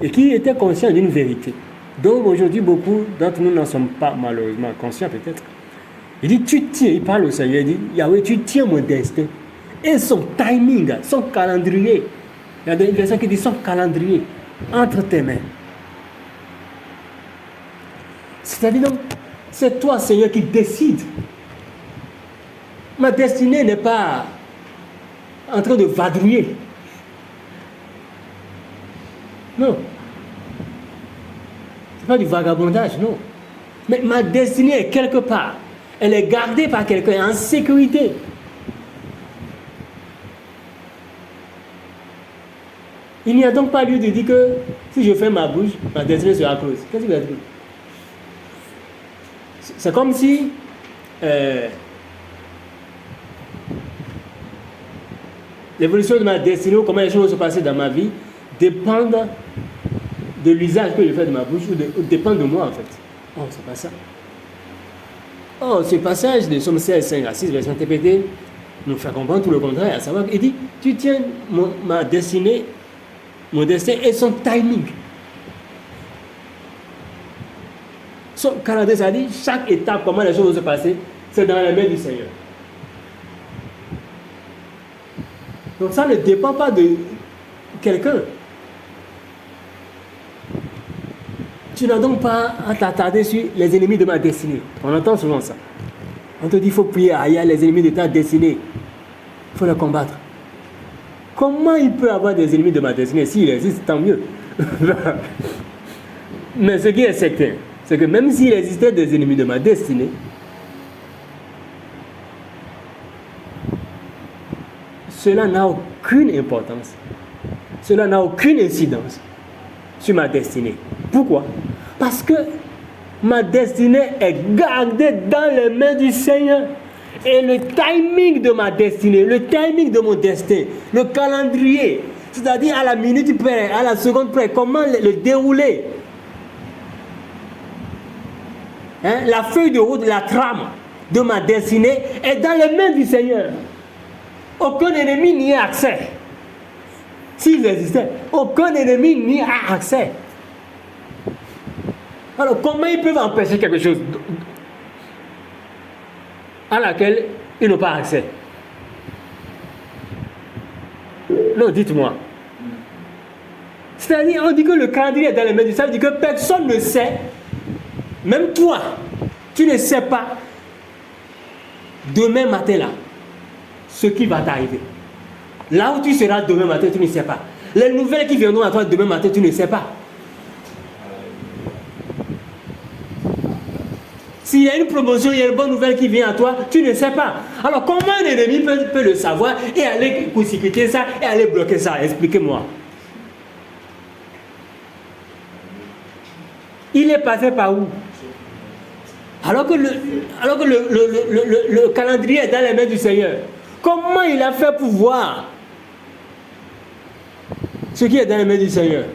A: Et qui était conscient d'une vérité. Donc aujourd'hui, beaucoup d'entre nous n'en sommes pas malheureusement conscients peut-être. Il dit, tu tiens, il parle au Seigneur, il dit, Yahweh, tu tiens mon destin. Et son timing, son calendrier. Il y a une version qui dit son calendrier entre tes mains. C'est-à-dire donc, c'est toi, Seigneur, qui décides. Ma destinée n'est pas en train de vadrouiller. Non. Ce n'est pas du vagabondage, non. Mais ma destinée est quelque part. Elle est gardée par quelqu'un en sécurité. Il n'y a donc pas lieu de dire que si je fais ma bouche, ma destinée sera close. Qu'est-ce qu'il va dire? C'est comme si l'évolution de ma destinée ou comment les choses vont se passer dans ma vie dépendent de l'usage que je fais de ma bouche ou dépendent de moi en fait. Oh, c'est pas ça. Oh, ce passage de Somme 16, 5 à 6, version TPT, nous fait comprendre tout le contraire, à savoir qu'il dit, tu tiens ma destinée, mon destin et son timing. Son calendrier, ça dit, chaque étape, comment les choses vont se passer, c'est dans les mains du Seigneur. Donc ça ne dépend pas de quelqu'un. Tu n'as donc pas à t'attarder sur les ennemis de ma destinée. On entend souvent ça. On te dit qu'il faut prier, il y a les ennemis de ta destinée. Il faut les combattre. Comment il peut avoir des ennemis de ma destinée? S'il existe, tant mieux. Mais ce qui est certain, c'est que même s'il existait des ennemis de ma destinée, cela n'a aucune importance. Cela n'a aucune incidence sur ma destinée. Pourquoi? Parce que ma destinée est gardée dans les mains du Seigneur. Et le timing de ma destinée, le timing de mon destin, le calendrier, c'est-à-dire à la minute près, à la seconde près, comment le dérouler, la feuille de route, la trame de ma destinée est dans les mains du Seigneur. Aucun ennemi n'y a accès. S'il existait, aucun ennemi n'y a accès. Alors, comment ils peuvent empêcher quelque chose à laquelle ils n'ont pas accès? Non, dites-moi. C'est-à-dire, on dit que le calendrier est dans les mains du Seigneur, ça veut dire que personne ne sait, même toi, tu ne sais pas, demain matin là, ce qui va t'arriver. Là où tu seras demain matin, tu ne sais pas. Les nouvelles qui viendront à toi demain matin, tu ne sais pas. S'il y a une promotion, il y a une bonne nouvelle qui vient à toi, tu ne sais pas. Alors comment un ennemi peut le savoir et aller court-circuiter ça et aller bloquer ça? Expliquez-moi. Il est passé par où? Alors que le calendrier est dans les mains du Seigneur. Comment il a fait pour voir ce qui est dans les mains du Seigneur?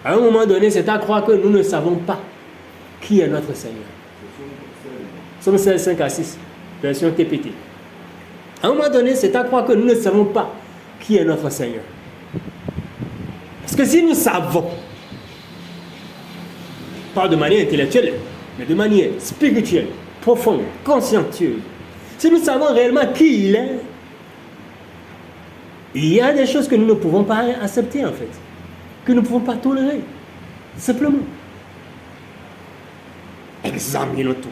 A: À un moment donné, c'est à croire que nous ne savons pas qui est notre Seigneur. Somme 16, 5 à 6, version TPT. À un moment donné, c'est à croire que nous ne savons pas qui est notre Seigneur. Parce que si nous savons, pas de manière intellectuelle, mais de manière spirituelle, profonde, consciencieuse, si nous savons réellement qui il est, il y a des choses que nous ne pouvons pas accepter en fait, que nous ne pouvons pas tolérer, simplement. Examine tout.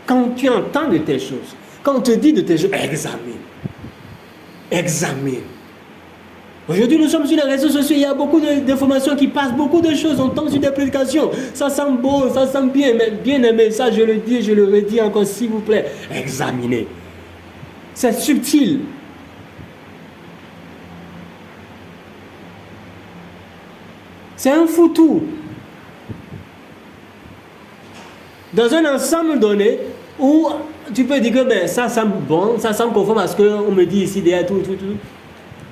A: Quand tu entends de telles choses, quand on te dit de telles choses, examine. Aujourd'hui, nous sommes sur les réseaux sociaux, il y a beaucoup d'informations qui passent, beaucoup de choses, on tombe sur des prédications. Ça sent beau, ça sent bien, mais bien aimé, ça je le dis, je le redis encore, s'il vous plaît, examinez. C'est subtil. C'est un foutu. Dans un ensemble donné, où tu peux dire que ben, ça semble bon, ça semble conforme à ce qu'on me dit ici, derrière tout.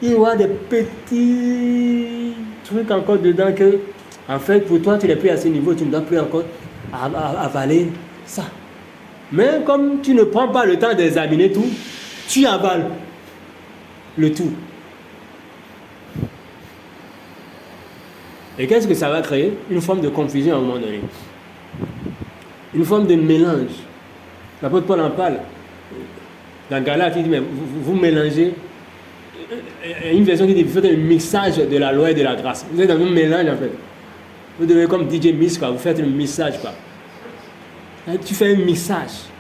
A: Il y aura des petits trucs encore dedans que, en fait, pour toi, tu n'es plus à ce niveau, tu ne dois plus encore avaler ça. Mais comme tu ne prends pas le temps d'examiner tout, tu avales le tout. Et qu'est-ce que ça va créer? Une forme de confusion à un moment donné. Une forme de mélange. L'apôtre Paul en parle. Dans Galates, il dit, mais vous mélangez. Une version qui dit, vous faites un mixage de la loi et de la grâce. Vous êtes dans un mélange en fait. Vous devez comme DJ Mix, quoi. Vous faites un mixage, quoi. Tu fais un mixage.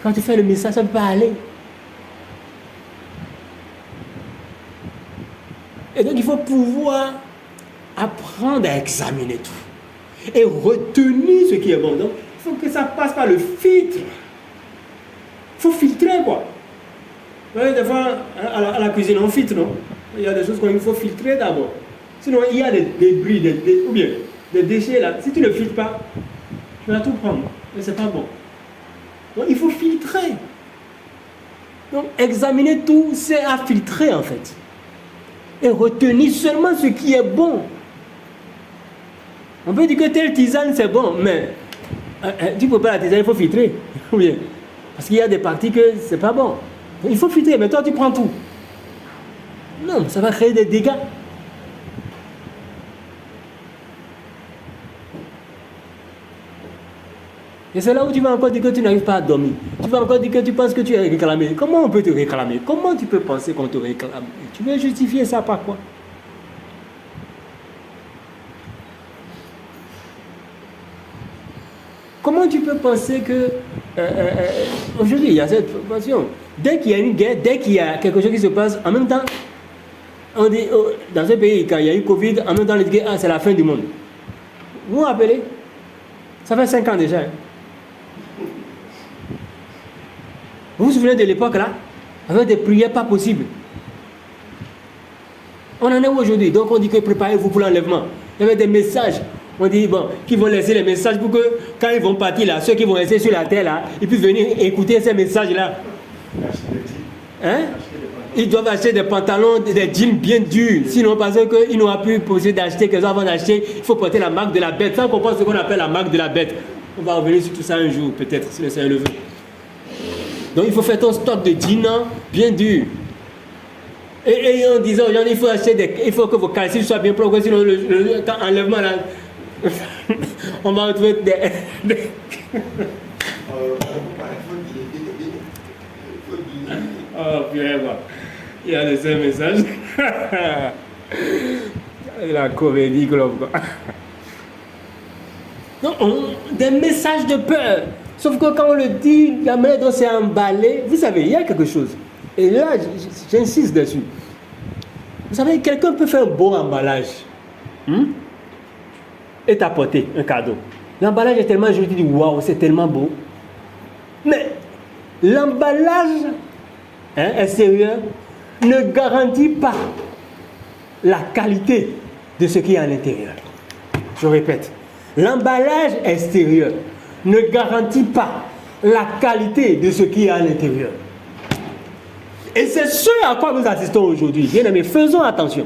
A: Quand tu fais le mixage, ça ne peut pas aller. Et donc il faut pouvoir apprendre à examiner tout. Et retenir ce qui est bon. Donc il faut que ça passe par le filtre. Il faut filtrer, quoi. Vous voyez, des fois, à la cuisine, on filtre, non? Il y a des choses qu'il faut filtrer d'abord. Sinon, il y a des débris, ou bien des déchets là. Si tu ne filtres pas, tu vas tout prendre. Mais ce n'est pas bon. Donc, il faut filtrer. Donc, examiner tout, c'est à filtrer, en fait. Et retenir seulement ce qui est bon. On peut dire que telle tisane, c'est bon, mais tu ne peux pas la tisane, il faut filtrer. Ou bien, parce qu'il y a des parties que ce n'est pas bon. Donc, il faut filtrer, mais toi, tu prends tout. Non, ça va créer des dégâts. Et c'est là où tu vas encore dire que tu n'arrives pas à dormir. Tu vas encore dire que tu penses que tu es réclamé. Comment on peut te réclamer? Comment tu peux penser qu'on te réclame? Tu veux justifier ça par quoi? Comment tu peux penser que... aujourd'hui, il y a cette proportion. Dès qu'il y a une guerre, dès qu'il y a quelque chose qui se passe, en même temps, on dit, dans ce pays, quand il y a eu Covid, en même temps, on dit que c'est la fin du monde. Vous vous rappelez? Ça fait 5 ans déjà. Hein? Vous vous souvenez de l'époque là? Avec des prières pas possibles. On en est où aujourd'hui? Donc on dit que préparez-vous pour l'enlèvement. Il y avait des messages. On dit, bon, qu'ils vont laisser les messages pour que quand ils vont partir là, ceux qui vont rester sur la terre là, ils puissent venir écouter ces messages là. Hein? Ils doivent acheter des pantalons, des jeans bien durs. Sinon, parce qu'ils n'auront plus possible d'acheter, que avant d'acheter, il faut porter la marque de la bête. Ça, on comprend ce qu'on appelle la marque de la bête. On va revenir sur tout ça un jour, peut-être, si le Seigneur le veut. Donc, il faut faire ton stock de jeans bien dur. Et en disant aux gens, il faut acheter il faut que vos calcils soient bien propres, sinon quand enlèvement là, on va retrouver des oh, bien, il y a de ces messages. La comédie, quoi. Non, des messages de peur. Sauf que quand on le dit, la manière dont c'est emballé, vous savez, il y a quelque chose. Et là, j'insiste dessus. Vous savez, quelqu'un peut faire un bon emballage et t'apporter un cadeau. L'emballage est tellement joli, tu dis waouh, c'est tellement beau. Mais l'emballage extérieur ne garantit pas la qualité de ce qui est à l'intérieur. Je répète, l'emballage extérieur ne garantit pas la qualité de ce qui est à l'intérieur. Et c'est ce à quoi nous assistons aujourd'hui. Bien aimés, faisons attention.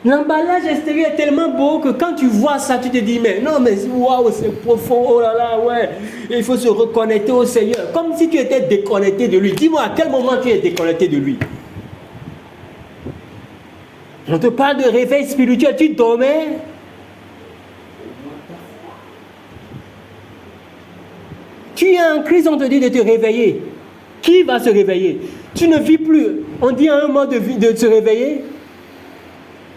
A: L'emballage extérieur est tellement beau que quand tu vois ça, tu te dis, mais non, mais waouh, c'est profond, oh là là, ouais. Il faut se reconnecter au Seigneur. Comme si tu étais déconnecté de lui. Dis-moi, à quel moment tu es déconnecté de lui? On te parle de réveil spirituel, tu dormais? Tu es en crise, on te dit de te réveiller. Qui va se réveiller? Tu ne vis plus. On dit à un moment de se réveiller.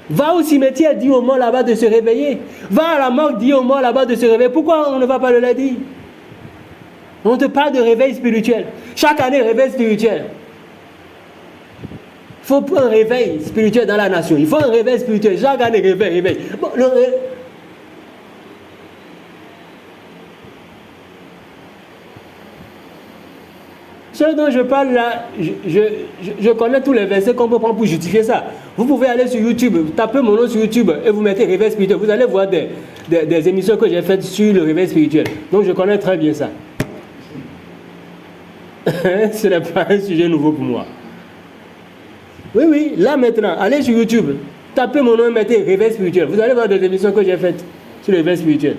A: Va au cimetière, dis au mort là-bas de se réveiller. Va à la morgue, dis au mort là-bas de se réveiller. Pourquoi on ne va pas le dire? On te parle de réveil spirituel. Chaque année, réveil spirituel. Il faut un réveil spirituel dans la nation. Il faut un réveil spirituel. Chaque année, réveil. Bon, Ce dont je parle là, je connais tous les versets qu'on peut prendre pour justifier ça. Vous pouvez aller sur YouTube, taper mon nom sur YouTube et vous mettez réveil spirituel. Vous allez voir des émissions que j'ai faites sur le réveil spirituel. Donc je connais très bien ça. Ce n'est pas un sujet nouveau pour moi. Oui, là maintenant, allez sur YouTube, tapez mon nom et mettez réveil spirituel. Vous allez voir des émissions que j'ai faites sur le réveil spirituel.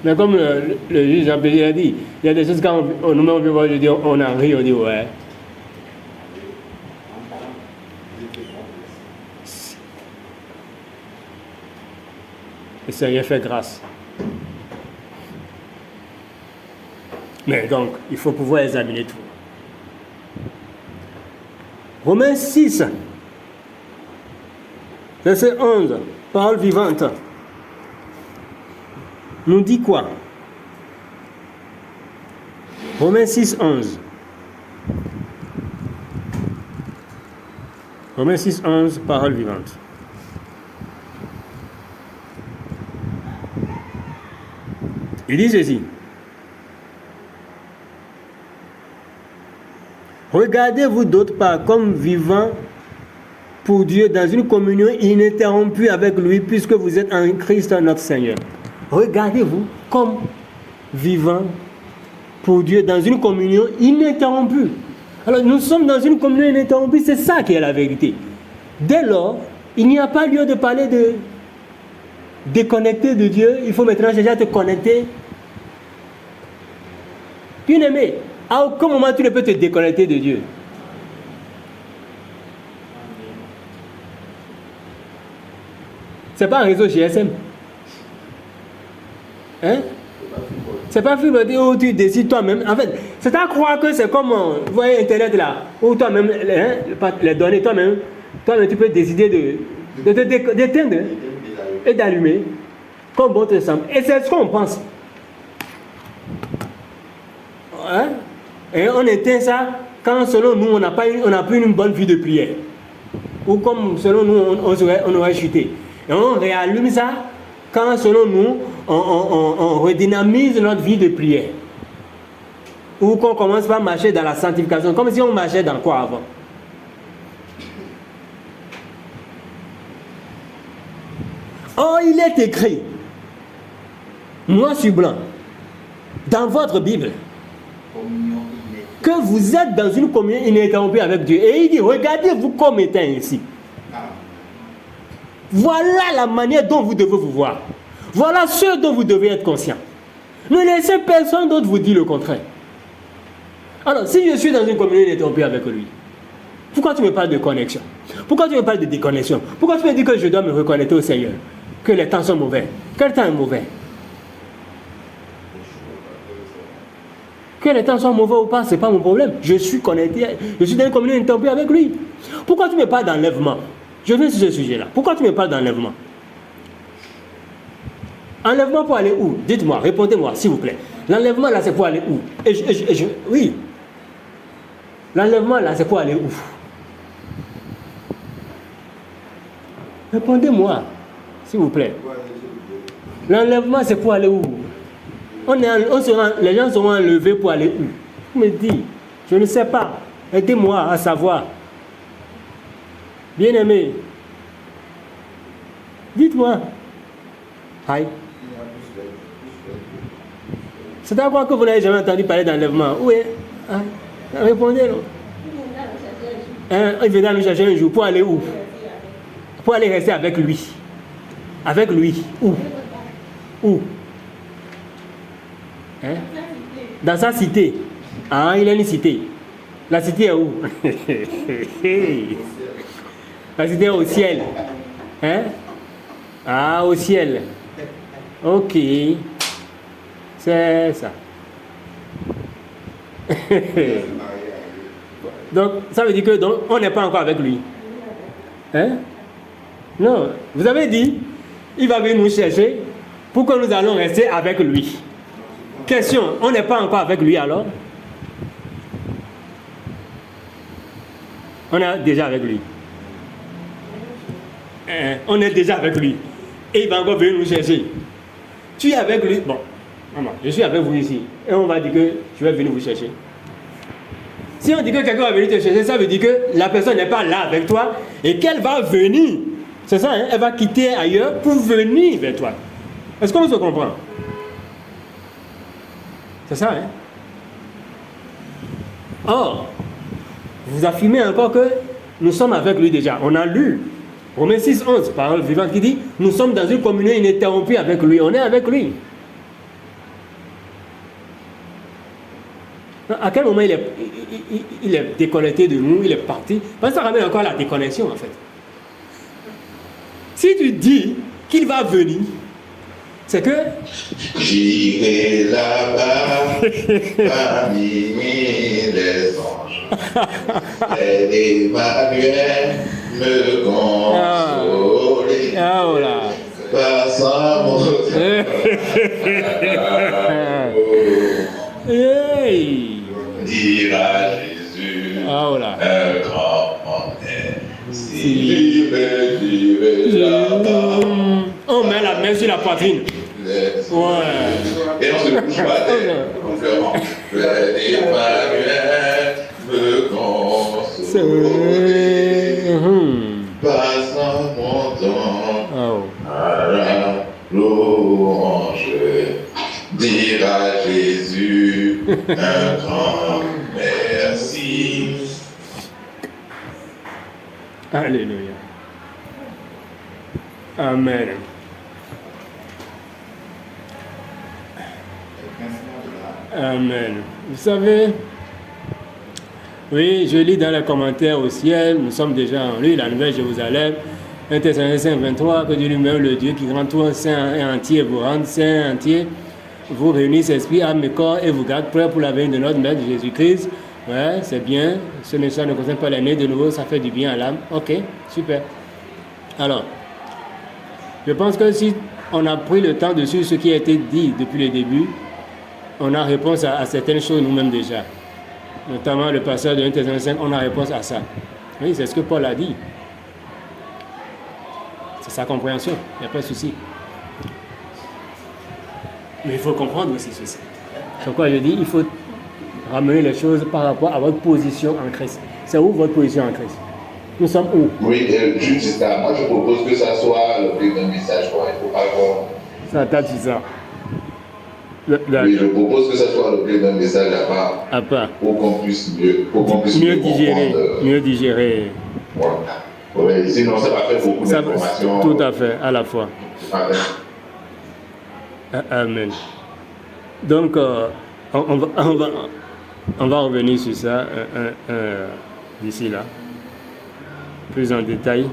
A: Mais comme le juge Jean-Pierre a dit, il y a des choses quand nous-mêmes on veut voir, je dis, on en rit, on dit ouais. Le Seigneur fait grâce. Mais donc, il faut pouvoir examiner tout. Romains 6, verset 11, parole vivante, nous dit quoi? Romains 6, 11. Romains 6, 11, parole vivante. Il dit ceci. Regardez-vous d'autre part comme vivant pour Dieu dans une communion ininterrompue avec lui, puisque vous êtes en Christ notre Seigneur. Regardez-vous comme vivant pour Dieu dans une communion ininterrompue. Alors nous sommes dans une communion ininterrompue, c'est ça qui est la vérité. Dès lors, il n'y a pas lieu de parler de déconnecter de Dieu. Il faut maintenant chercher à te connecter. Bien-aimé, à aucun moment tu ne peux te déconnecter de Dieu. C'est pas un réseau GSM. Hein? C'est pas fibre où tu décides toi-même. En fait, c'est à croire que c'est comme, vous voyez, Internet là, où toi-même, les données, toi-même, tu peux décider d'éteindre et d'allumer, comme bon te semble. Et c'est ce qu'on pense. Hein? Et on éteint ça quand, selon nous, on n'a pas une bonne vie de prière. Ou comme, selon nous, on aurait chuté. Et on réallume ça quand, selon nous, on redynamise notre vie de prière. Ou qu'on commence par marcher dans la sanctification, comme si on marchait dans quoi avant? Or, il est écrit, noir sur blanc, dans votre Bible, que vous êtes dans une communion ininterrompue avec Dieu. Et il dit, regardez-vous comme étant ainsi. Voilà la manière dont vous devez vous voir. Voilà ce dont vous devez être conscient. Ne laissez personne d'autre vous dire le contraire. Alors, si je suis dans une communion ininterrompue avec lui, pourquoi tu me parles de connexion? Pourquoi tu me parles de déconnexion? Pourquoi tu me dis que je dois me reconnecter au Seigneur? Que les temps sont mauvais? Quel temps est mauvais? Que les temps soient mauvais ou pas, ce n'est pas mon problème. Je suis connecté, je suis dans une communion ininterrompue avec lui. Pourquoi tu me parles d'enlèvement? Je viens sur ce sujet-là. Pourquoi tu me parles d'enlèvement? Enlèvement pour aller où? Dites-moi, répondez-moi, s'il vous plaît. L'enlèvement là, c'est pour aller où? Oui. L'enlèvement là, c'est pour aller où? Répondez-moi, s'il vous plaît. L'enlèvement, c'est pour aller où? Les gens seront enlevés pour aller où? Vous me dites, je ne sais pas. Aidez-moi à savoir. Bien-aimé, dites-moi. Aïe. C'est à quoi que vous n'avez jamais entendu parler d'enlèvement? Oui. Répondez. Il viendra nous chercher un jour. Pour aller où? Pour aller rester avec lui. Avec lui. Où? Où? Hein? Dans sa cité. Ah, il a une cité. La cité est où? La cité est au ciel. Hein? Ah, au ciel. Ok. C'est ça. Donc, ça veut dire que on n'est pas encore avec lui. Hein? Non. Vous avez dit, il va venir nous chercher pour que nous allons rester avec lui. Question, on n'est pas encore avec lui alors? On est déjà avec lui. On est déjà avec lui. Et il va encore venir nous chercher. Tu es avec lui. Bon, maman, je suis avec vous ici. Et on va dire que je vais venir vous chercher. Si on dit que quelqu'un va venir te chercher, ça veut dire que la personne n'est pas là avec toi et qu'elle va venir. C'est ça, hein? Elle va quitter ailleurs pour venir vers toi. Est-ce qu'on se comprend? C'est ça, hein? Or, vous affirmez encore que nous sommes avec lui déjà. On a lu Romains 6, 11, parole vivante qui dit nous sommes dans une communion ininterrompue avec lui. On est avec lui. À quel moment il est déconnecté de nous, il est parti? Parce que ça ramène encore à la déconnexion en fait. Si tu dis qu'il va venir, c'est que
C: j'irai là-bas parmi les anges. Et Emmanuel me consoler.
A: Ah, oh là.
C: Passant mon
A: Hey.
C: Dira Jésus,
A: Oh là.
C: un grand montagne. Si me dirait là-bas.
A: On met la main sur la poitrine. Ouais.
C: Et on se couche pas tête. Emmanuel me consoler. Passant mon temps à la louange. Dira Jésus un grand merci.
A: Alléluia. Amen. Amen. Vous savez, oui, je lis dans les commentaires au ciel, nous sommes déjà en lui, la nouvelle Jérusalem, 1 Thessaloniciens 23, que Dieu lui-même, le Dieu qui rend tout saint et entier, vous rende saint et entier, vous réunissez esprit, âme et corps et vous garde prêt pour la venue de notre Maître Jésus-Christ. Ouais, c'est bien. Ce message ne concerne pas les nés de nouveau, ça fait du bien à l'âme. Ok, super. Alors, je pense que si on a pris le temps de suivre ce qui a été dit depuis le début, on a réponse à certaines choses nous-mêmes déjà. Notamment le passage de 1 Thessaloniciens, on a réponse à ça. Oui, c'est ce que Paul a dit. C'est sa compréhension, il n'y a pas de souci. Mais il faut comprendre aussi ceci. C'est pourquoi je dis, il faut ramener les choses par rapport à votre position en Christ. C'est où votre position en Christ? Nous sommes où?
C: Oui, juste ça. Moi, je propose que ça soit l'objet d'un message. Il ne faut pas qu'on...
A: Ça t'a dit ça.
C: Oui, je propose que ça soit l'objet d'un message à part. Pour qu'on puisse mieux
A: digérer. Mieux digérer.
C: Voilà. Oui, sinon, ça va faire beaucoup d'informations.
A: Tout à fait, à la fois. Amen. Donc, on va revenir sur ça d'ici là, plus en détail,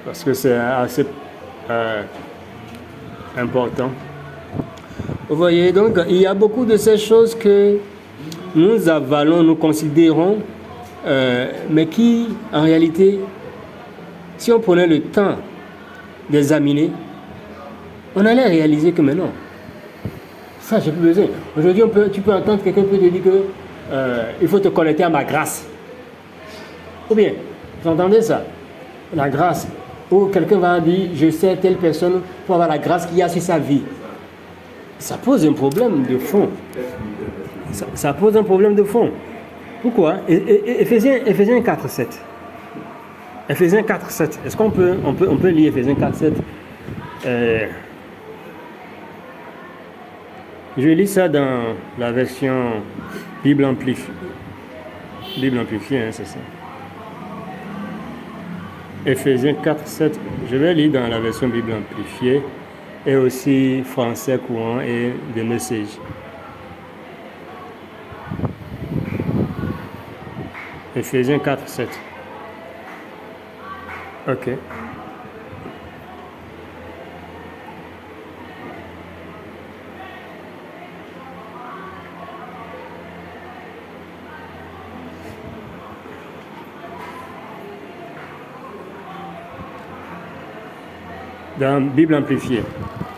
A: parce que c'est assez important. Vous voyez, donc, il y a beaucoup de ces choses que nous avalons, nous considérons, mais qui, en réalité, si on prenait le temps d'examiner, on allait réaliser que maintenant, ça, j'ai plus besoin. Aujourd'hui, tu peux entendre quelqu'un peut te dire que il faut te connecter à ma grâce. Ou bien, vous entendez ça? La grâce. Ou quelqu'un va dire, je sais telle personne pour avoir la grâce qu'il y a sur sa vie. Ça pose un problème de fond. Ça pose un problème de fond. Pourquoi? Éphésiens 4.7. Éphésiens 4.7. Est-ce qu'on peut lire Éphésiens 4.7? Je lis ça dans la version Bible amplifiée. Bible amplifiée, hein, c'est ça. Éphésiens 4.7. Je vais lire dans la version Bible amplifiée et aussi français courant et des messages. Éphésiens 4.7. Ok. Dans Bible amplifiée,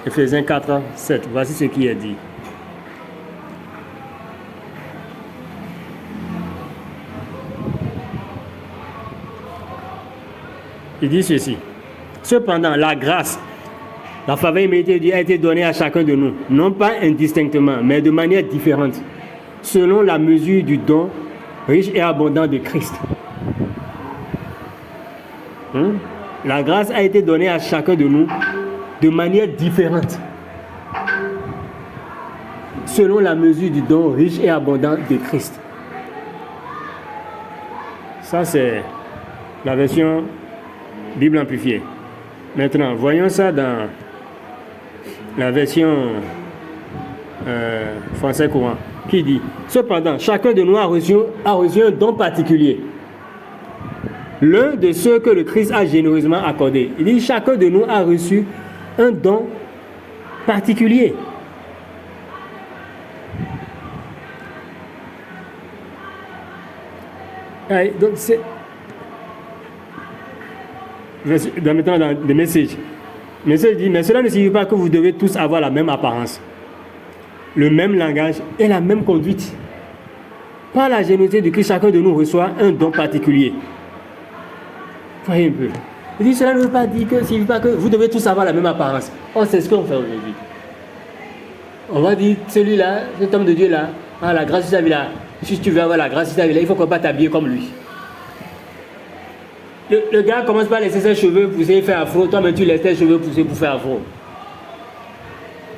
A: Éphésiens 4, 7, voici ce qui est dit. Il dit ceci. Cependant, la grâce La faveur immédiate a été donnée à chacun de nous, non pas indistinctement, mais de manière différente, selon la mesure du don riche et abondant de Christ. La grâce a été donnée à chacun de nous de manière différente, selon la mesure du don riche et abondant de Christ. Ça, c'est la version Bible amplifiée. Maintenant, voyons ça dans la version français courant, qui dit: cependant, chacun de nous a reçu un don particulier, l'un de ceux que le Christ a généreusement accordé. Il dit: chacun de nous a reçu un don particulier. Donc c'est maintenant dans le message. Le message dit: mais cela ne signifie pas que vous devez tous avoir la même apparence, le même langage et la même conduite. Par la générosité de Christ, chacun de nous reçoit un don particulier. Voyez un peu. Il dit: cela ne veut pas dire que, signifie pas que vous devez tous avoir la même apparence. Oh, c'est ce qu'on fait aujourd'hui. On va dire: celui-là, cet homme de Dieu là, la grâce de sa vie là, si tu veux avoir la grâce de sa vie là, il faut qu'on pas t'habiller comme lui. Le gars commence par laisser ses cheveux pousser et faire afro. Toi, mais tu laisses tes cheveux pousser pour faire afro.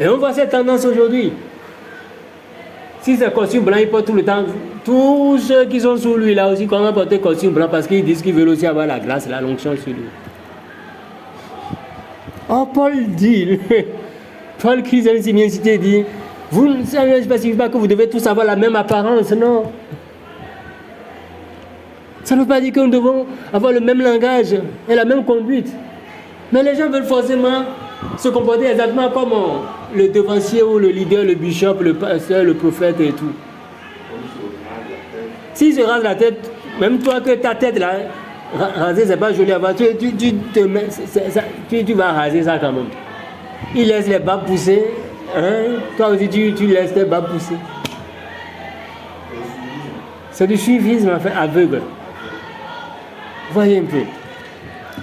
A: Et on voit cette tendance aujourd'hui. Si c'est costume blanc, il porte tout le temps. Tous ceux qui sont sous lui là aussi, comment porter costume blanc parce qu'ils disent qu'ils veulent aussi avoir la grâce, la l'onction sur lui. Oh, Paul dit, Paul qui est si bien cité dit: vous ne savez pas que vous devez tous avoir la même apparence, non. Ça ne veut pas dire que nous devons avoir le même langage et la même conduite. Mais les gens veulent forcément se comporter exactement comme le devancier ou le leader, le bishop, le pasteur, le prophète et tout. S'il se rase la tête, même toi que ta tête là, raser c'est pas joli à voir, tu vas raser ça quand même. Il laisse les bas pousser, hein? Toi aussi tu laisses tes bas pousser. C'est du suivisme en fait, aveugle. Voyez un peu.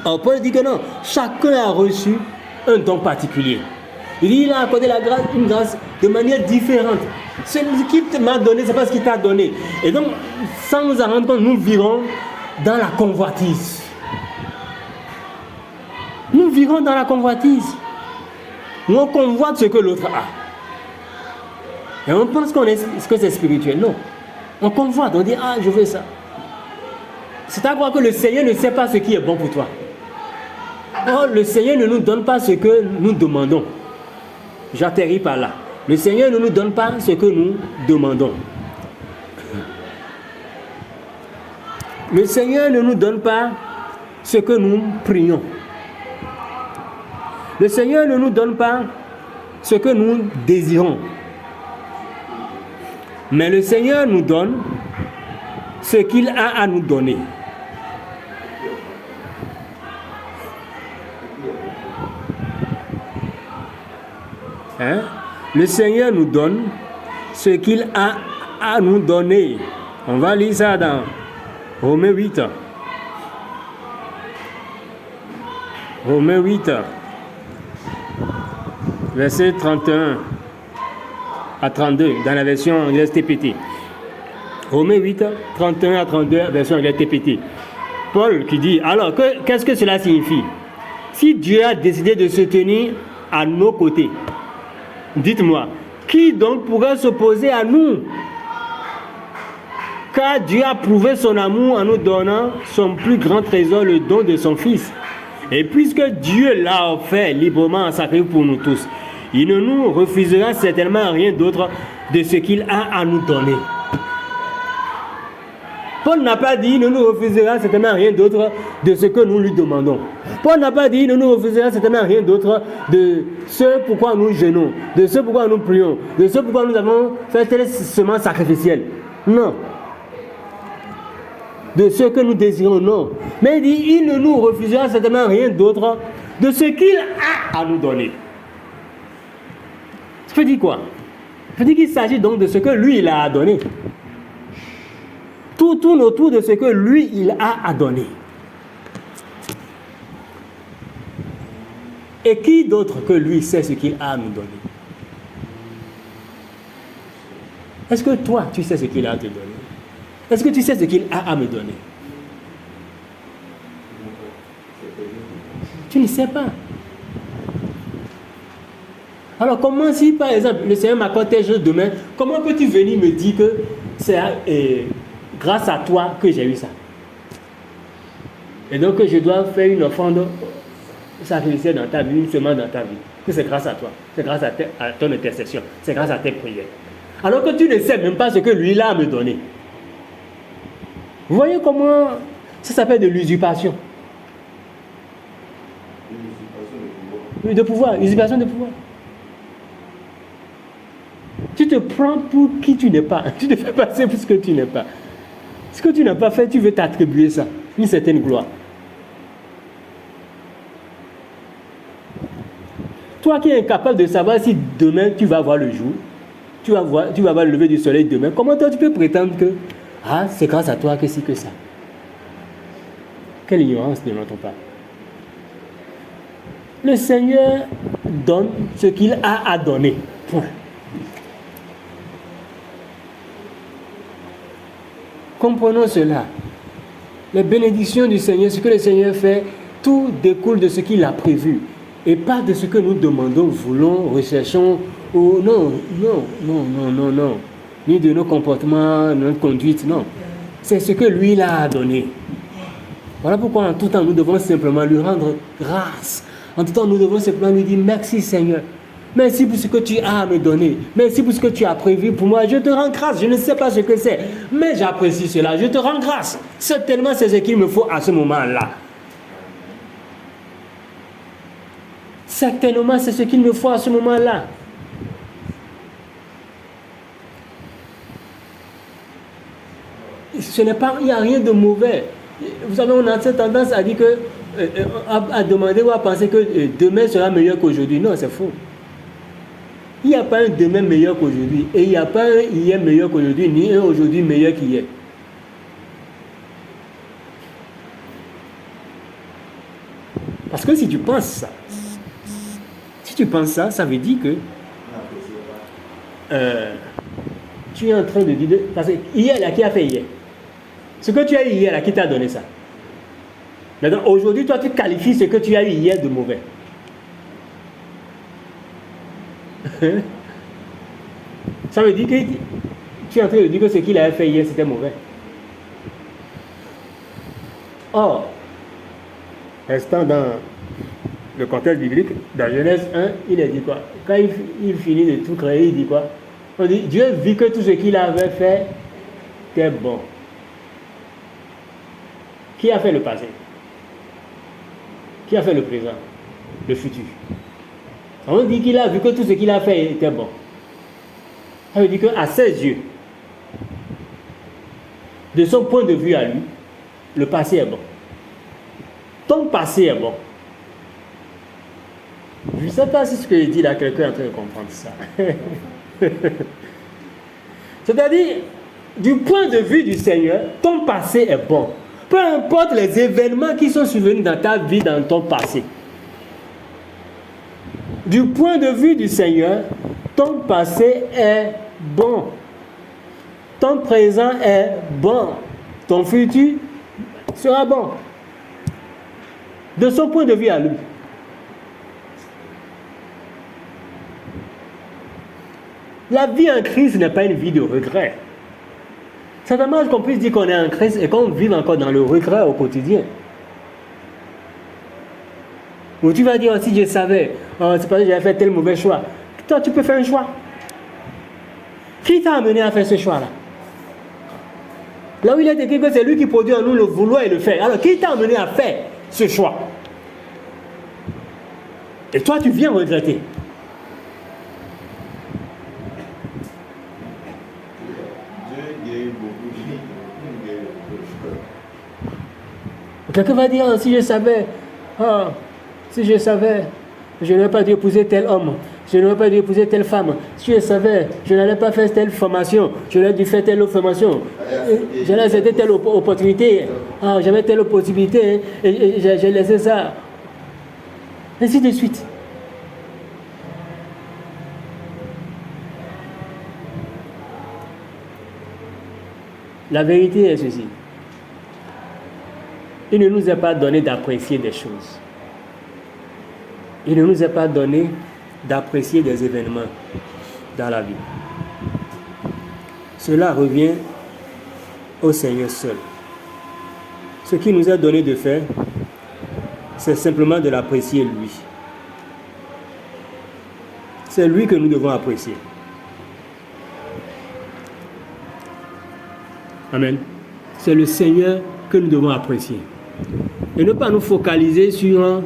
A: Alors Paul dit que non, chacun a reçu un don particulier. Il dit: il a accordé la grâce, une grâce de manière différente. Ce qu'il m'a donné, c'est pas ce qu'il t'a donné. Et donc, sans nous en rendre compte, nous virons dans la convoitise. Nous virons dans la convoitise. Nous on convoite ce que l'autre a. Et on pense que c'est spirituel. Non. On convoite, on dit: ah, je veux ça. C'est à croire que le Seigneur ne sait pas ce qui est bon pour toi. Or, le Seigneur ne nous donne pas ce que nous demandons. J'atterris par là. Le Seigneur ne nous donne pas ce que nous demandons. Le Seigneur ne nous donne pas ce que nous prions. Le Seigneur ne nous donne pas ce que nous désirons. Mais le Seigneur nous donne ce qu'il a à nous donner. Hein? Le Seigneur nous donne ce qu'il a à nous donner. On va lire ça dans Romains 8. Romains 8, verset 31 à 32, dans la version anglaise TPT. Romains 8, 31 à 32, version anglaise TPT. Paul qui dit: alors, qu'est-ce que cela signifie? Si Dieu a décidé de se tenir à nos côtés, dites-moi, qui donc pourrait s'opposer à nous? Car Dieu a prouvé son amour en nous donnant son plus grand trésor, le don de son Fils. Et puisque Dieu l'a offert librement en sacrifice pour nous tous, il ne nous refusera certainement rien d'autre de ce qu'il a à nous donner. Paul n'a pas dit: il ne nous refusera certainement rien d'autre de ce que nous lui demandons. Paul n'a pas dit: il ne nous refusera certainement rien d'autre de ce pourquoi nous jeûnons, de ce pourquoi nous prions, de ce pourquoi nous avons fait tel semence sacrificielle. Non. De ce que nous désirons, non. Mais il dit: il ne nous refusera certainement rien d'autre de ce qu'il a à nous donner. Ça veut dire quoi? Ça veut dire qu'il s'agit donc de ce que lui, il a à donner. Tout tourne autour de ce que lui, il a à donner. Et qui d'autre que lui sait ce qu'il a à nous donner? Est-ce que toi, tu sais ce qu'il a à te donner? Est-ce que tu sais ce qu'il a à me donner? Tu ne sais pas. Alors comment si par exemple le Seigneur m'accorde tes choses demain, comment peux-tu venir me dire que c'est grâce à toi que j'ai eu ça? Et donc je dois faire une offrande sacrificielle dans ta vie, une semence dans ta vie. Que c'est grâce à toi, c'est grâce à ton intercession, c'est grâce à tes prières. Alors que tu ne sais même pas ce que lui là a me donné. Vous voyez comment ça s'appelle de l'usurpation? De pouvoir, usurpation de pouvoir. Tu te prends pour qui tu n'es pas. Tu te fais passer pour ce que tu n'es pas. Ce que tu n'as pas fait, tu veux t'attribuer ça, une certaine gloire. Toi qui es incapable de savoir si demain tu vas voir le jour, tu vas voir le lever du soleil demain, comment toi tu peux prétendre que c'est grâce à toi que si que ça? Quelle ignorance de notre part. Le Seigneur donne ce qu'il a à donner. Point. Comprenons cela. Les bénédictions du Seigneur, ce que le Seigneur fait, tout découle de ce qu'il a prévu. Et pas de ce que nous demandons, voulons, recherchons. Ou non. Ni de nos comportements, de notre conduite, non. C'est ce que lui l'a a donné. Voilà pourquoi en tout temps nous devons simplement lui rendre grâce. En tout temps nous devons simplement lui dire merci Seigneur. Merci pour ce que tu as à me donner. Merci pour ce que tu as prévu pour moi. Je te rends grâce. Je ne sais pas ce que c'est, mais j'apprécie cela. Je te rends grâce. Certainement, c'est ce qu'il me faut à ce moment-là. Certainement, c'est ce qu'il me faut à ce moment-là. Ce n'est pas, il n'y a rien de mauvais. Vous savez, on a cette tendance à dire que, à demander ou à penser que demain sera meilleur qu'aujourd'hui. Non, c'est faux. Il n'y a pas un demain meilleur qu'aujourd'hui. Et il n'y a pas un hier meilleur qu'aujourd'hui, ni un aujourd'hui meilleur qu'hier. Parce que si tu penses ça, ça veut dire que tu es en train de dire... Parce que hier, là, qui a fait hier? Ce que tu as eu hier, là, qui t'a donné ça? Maintenant, aujourd'hui, toi, tu qualifies ce que tu as eu hier de mauvais. Ça veut dire que tu es en train de dire que ce qu'il avait fait hier, c'était mauvais. Or, restant dans le contexte biblique, dans Genèse 1, il a dit quoi? Quand il finit de tout créer, il dit quoi? On dit, Dieu vit que tout ce qu'il avait fait était bon. Qui a fait le passé? Qui a fait le présent? Le futur. On dit qu'il a vu que tout ce qu'il a fait était bon. Ça veut dire qu'à ses yeux, de son point de vue à lui, le passé est bon. Ton passé est bon. Je ne sais pas si ce que je dis là, quelqu'un est en train de comprendre ça. C'est-à-dire, du point de vue du Seigneur, ton passé est bon. Peu importe les événements qui sont survenus dans ta vie, dans ton passé. Du point de vue du Seigneur, ton passé est bon. Ton présent est bon. Ton futur sera bon. De son point de vue à lui. La vie en Christ n'est pas une vie de regret. C'est dommage qu'on puisse dire qu'on est en Christ et qu'on vive encore dans le regret au quotidien. Ou tu vas dire, si je savais, c'est parce que j'avais fait tel mauvais choix. Toi, tu peux faire un choix. Qui t'a amené à faire ce choix-là? Là où il est écrit que c'est lui qui produit en nous le vouloir et le faire. Alors, qui t'a amené à faire ce choix? Et toi, tu viens regretter. Quelqu'un va dire, si je savais, je n'aurais pas dû épouser tel homme, je n'aurais pas dû épouser telle femme. Si je savais, je n'allais pas faire telle formation, je n'aurais dû faire telle autre formation. J'allais accepter telle opportunité, j'avais telle possibilité, et j'ai laissé ça. Ainsi de suite. La vérité est ceci. Il ne nous est pas donné d'apprécier des choses. Il ne nous est pas donné d'apprécier des événements dans la vie. Cela revient au Seigneur seul. Ce qui nous est donné de faire, c'est simplement de l'apprécier lui. C'est lui que nous devons apprécier. Amen. C'est le Seigneur que nous devons apprécier. Et ne pas nous focaliser sur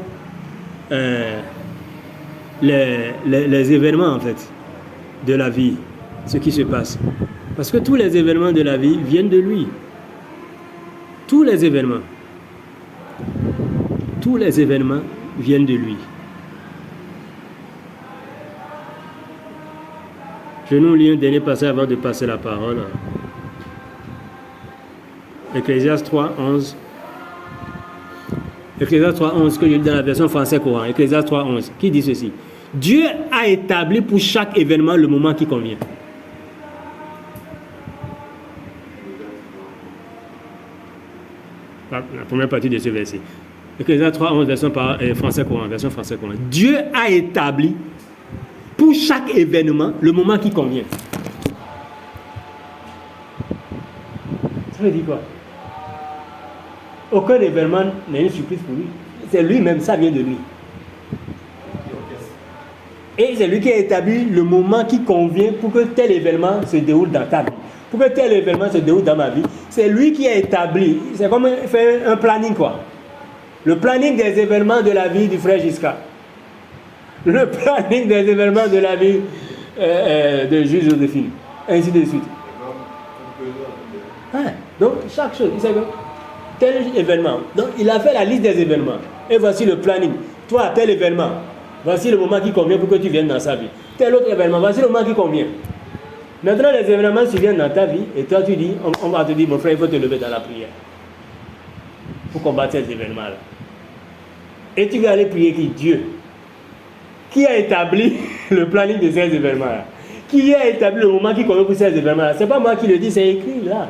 A: les événements en fait de la vie, ce qui se passe. Parce que tous les événements de la vie viennent de lui. Tous les événements viennent de lui. Je nous lis un dernier passage avant de passer la parole. Ecclésiaste 3:11. Ecclésiaste 3:11 que je lis dans la version française courante. Ecclésiaste 3:11 qui dit ceci. Dieu a établi pour chaque événement le moment qui convient. La première partie de ce verset. Ecclésiaste 3:11 version française courant. Version française courant. Dieu a établi pour chaque événement le moment qui convient. Ça veut dire quoi? Aucun événement n'est une surprise pour lui. C'est lui-même, ça vient de lui. Et c'est lui qui a établi le moment qui convient pour que tel événement se déroule dans ta vie. Pour que tel événement se déroule dans ma vie. C'est lui qui a établi. C'est comme faire un planning quoi. Le planning des événements de la vie du frère Giscard. Le planning des événements de la vie de Jules Joséphine. Ainsi de suite. Donc chaque chose, il sait que tel événement. Donc il a fait la liste des événements. Et voici le planning. Toi, tel événement. Voici le moment qui convient pour que tu viennes dans sa vie. Tel autre événement. Voici le moment qui convient. Maintenant, les événements surviennent dans ta vie. Et toi, tu dis, on va te dire, mon frère, il faut te lever dans la prière. Pour combattre ces événements-là. Et tu vas aller prier qui? Dieu. Qui a établi le planning de ces événements-là? Qui a établi le moment qui convient pour ces événements-là? Ce n'est pas moi qui le dis, c'est écrit là.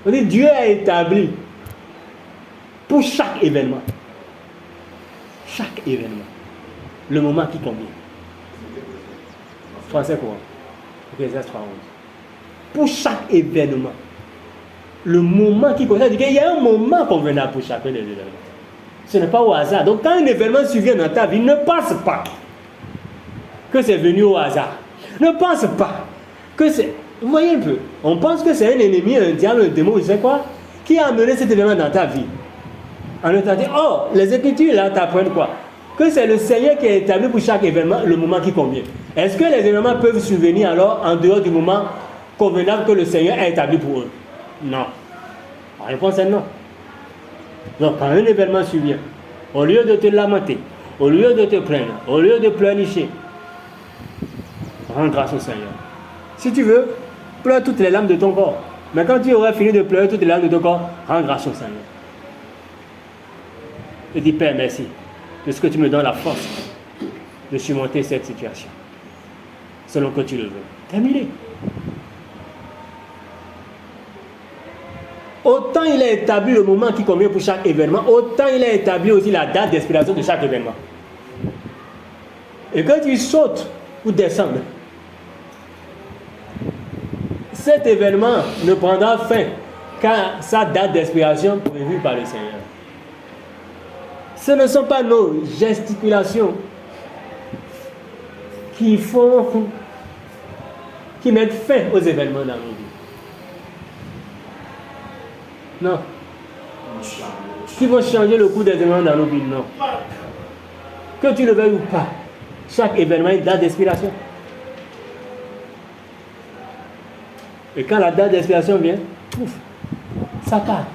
A: On dit, Dieu a établi pour chaque événement, le moment qui convient. Français courant. Ecclésiaste 3:11. Pour chaque événement, le moment qui convient. Il y a un moment convenable pour chacun des événements. Ce n'est pas au hasard. Donc quand un événement survient dans ta vie, ne pense pas que c'est venu au hasard. Ne pense pas que c'est... Vous voyez un peu, on pense que c'est un ennemi, un diable, un démon, je sais quoi, qui a amené cet événement dans ta vie. En entendant, oh, les Écritures là t'apprennent quoi? Que c'est le Seigneur qui a établi pour chaque événement le moment qui convient. Est-ce que les événements peuvent survenir alors en dehors du moment convenable que le Seigneur a établi pour eux? Non. La réponse est non. Donc quand un événement survient, au lieu de te lamenter, au lieu de te plaindre, au lieu de pleurnicher, rends grâce au Seigneur. Si tu veux, pleure toutes les larmes de ton corps. Mais quand tu auras fini de pleurer toutes les larmes de ton corps, rends grâce au Seigneur. Et dis, Père, merci de ce que tu me donnes la force de surmonter cette situation. Selon que tu le veux. Terminé. Autant il a établi le moment qui convient pour chaque événement, autant il a établi aussi la date d'expiration de chaque événement. Et quand tu sautes ou descends, cet événement ne prendra fin qu'à sa date d'expiration prévue par le Seigneur. Ce ne sont pas nos gesticulations qui mettent fin aux événements dans nos vies. Non. Qui vont changer le cours des événements dans nos vies, non. Que tu le veuilles ou pas, chaque événement a une date d'expiration. Et quand la date d'expiration vient, pouf, ça part.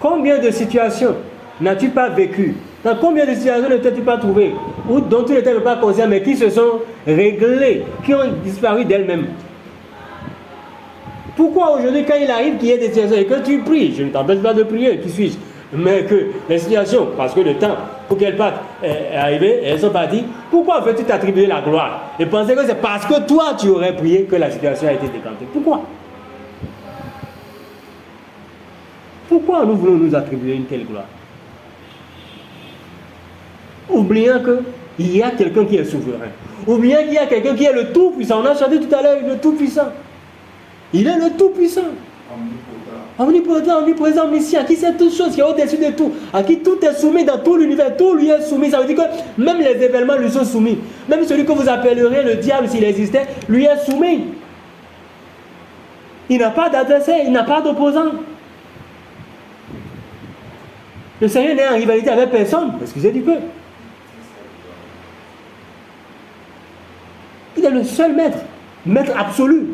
A: Combien de situations n'as-tu pas vécues? Dans combien de situations ne t'es-tu pas trouvé? Ou dont tu n'étais pas conscient, mais qui se sont réglées, qui ont disparu d'elles-mêmes? Pourquoi aujourd'hui, quand il arrive qu'il y ait des situations et que tu pries, je ne t'empêche pas de prier, qui suis-je? Mais que les situations, parce que le temps, pour qu'elles partent, est arrivée et elles sont parties. Pourquoi veux-tu t'attribuer la gloire et penser que c'est parce que toi tu aurais prié que la situation a été décantée? Pourquoi? Pourquoi nous voulons nous attribuer une telle gloire? Oubliant qu'il y a quelqu'un qui est souverain. Oubliant qu'il y a quelqu'un qui est le Tout-Puissant. On a chanté tout à l'heure le Tout-Puissant. Il est le Tout-Puissant. Omnipotent, omniprésent, omniscient, qui sait toutes choses, qui est au-dessus de tout, à qui tout est soumis dans tout l'univers, tout lui est soumis. Ça veut dire que même les événements lui sont soumis. Même celui que vous appellerez le diable s'il existait, lui est soumis. Il n'a pas d'adversaire, il n'a pas d'opposant. Le Seigneur n'est en rivalité avec personne, excusez du peu. Il est le seul maître, maître absolu.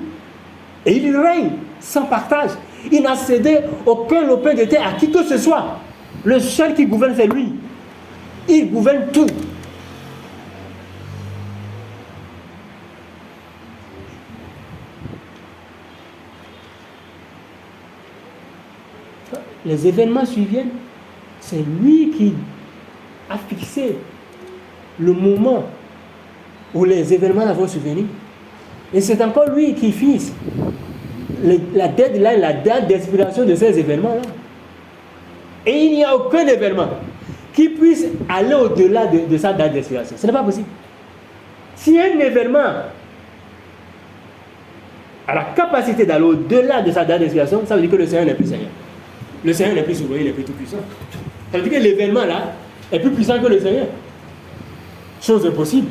A: Et il règne sans partage. Il n'a cédé aucun lopin de terre à qui que ce soit. Le seul qui gouverne, c'est lui. Il gouverne tout. Les événements suiviennent, c'est lui qui a fixé le moment où les événements vont survenir. Et c'est encore lui qui fixe la deadline, la date d'expiration de ces événements-là. Et il n'y a aucun événement qui puisse aller au-delà de sa date d'expiration. Ce n'est pas possible. Si un événement a la capacité d'aller au-delà de sa date d'expiration, ça veut dire que le Seigneur n'est plus Seigneur. Le Seigneur n'est plus souverain, il n'est plus tout puissant. Ça veut dire que l'événement là est plus puissant que le Seigneur. Chose impossible.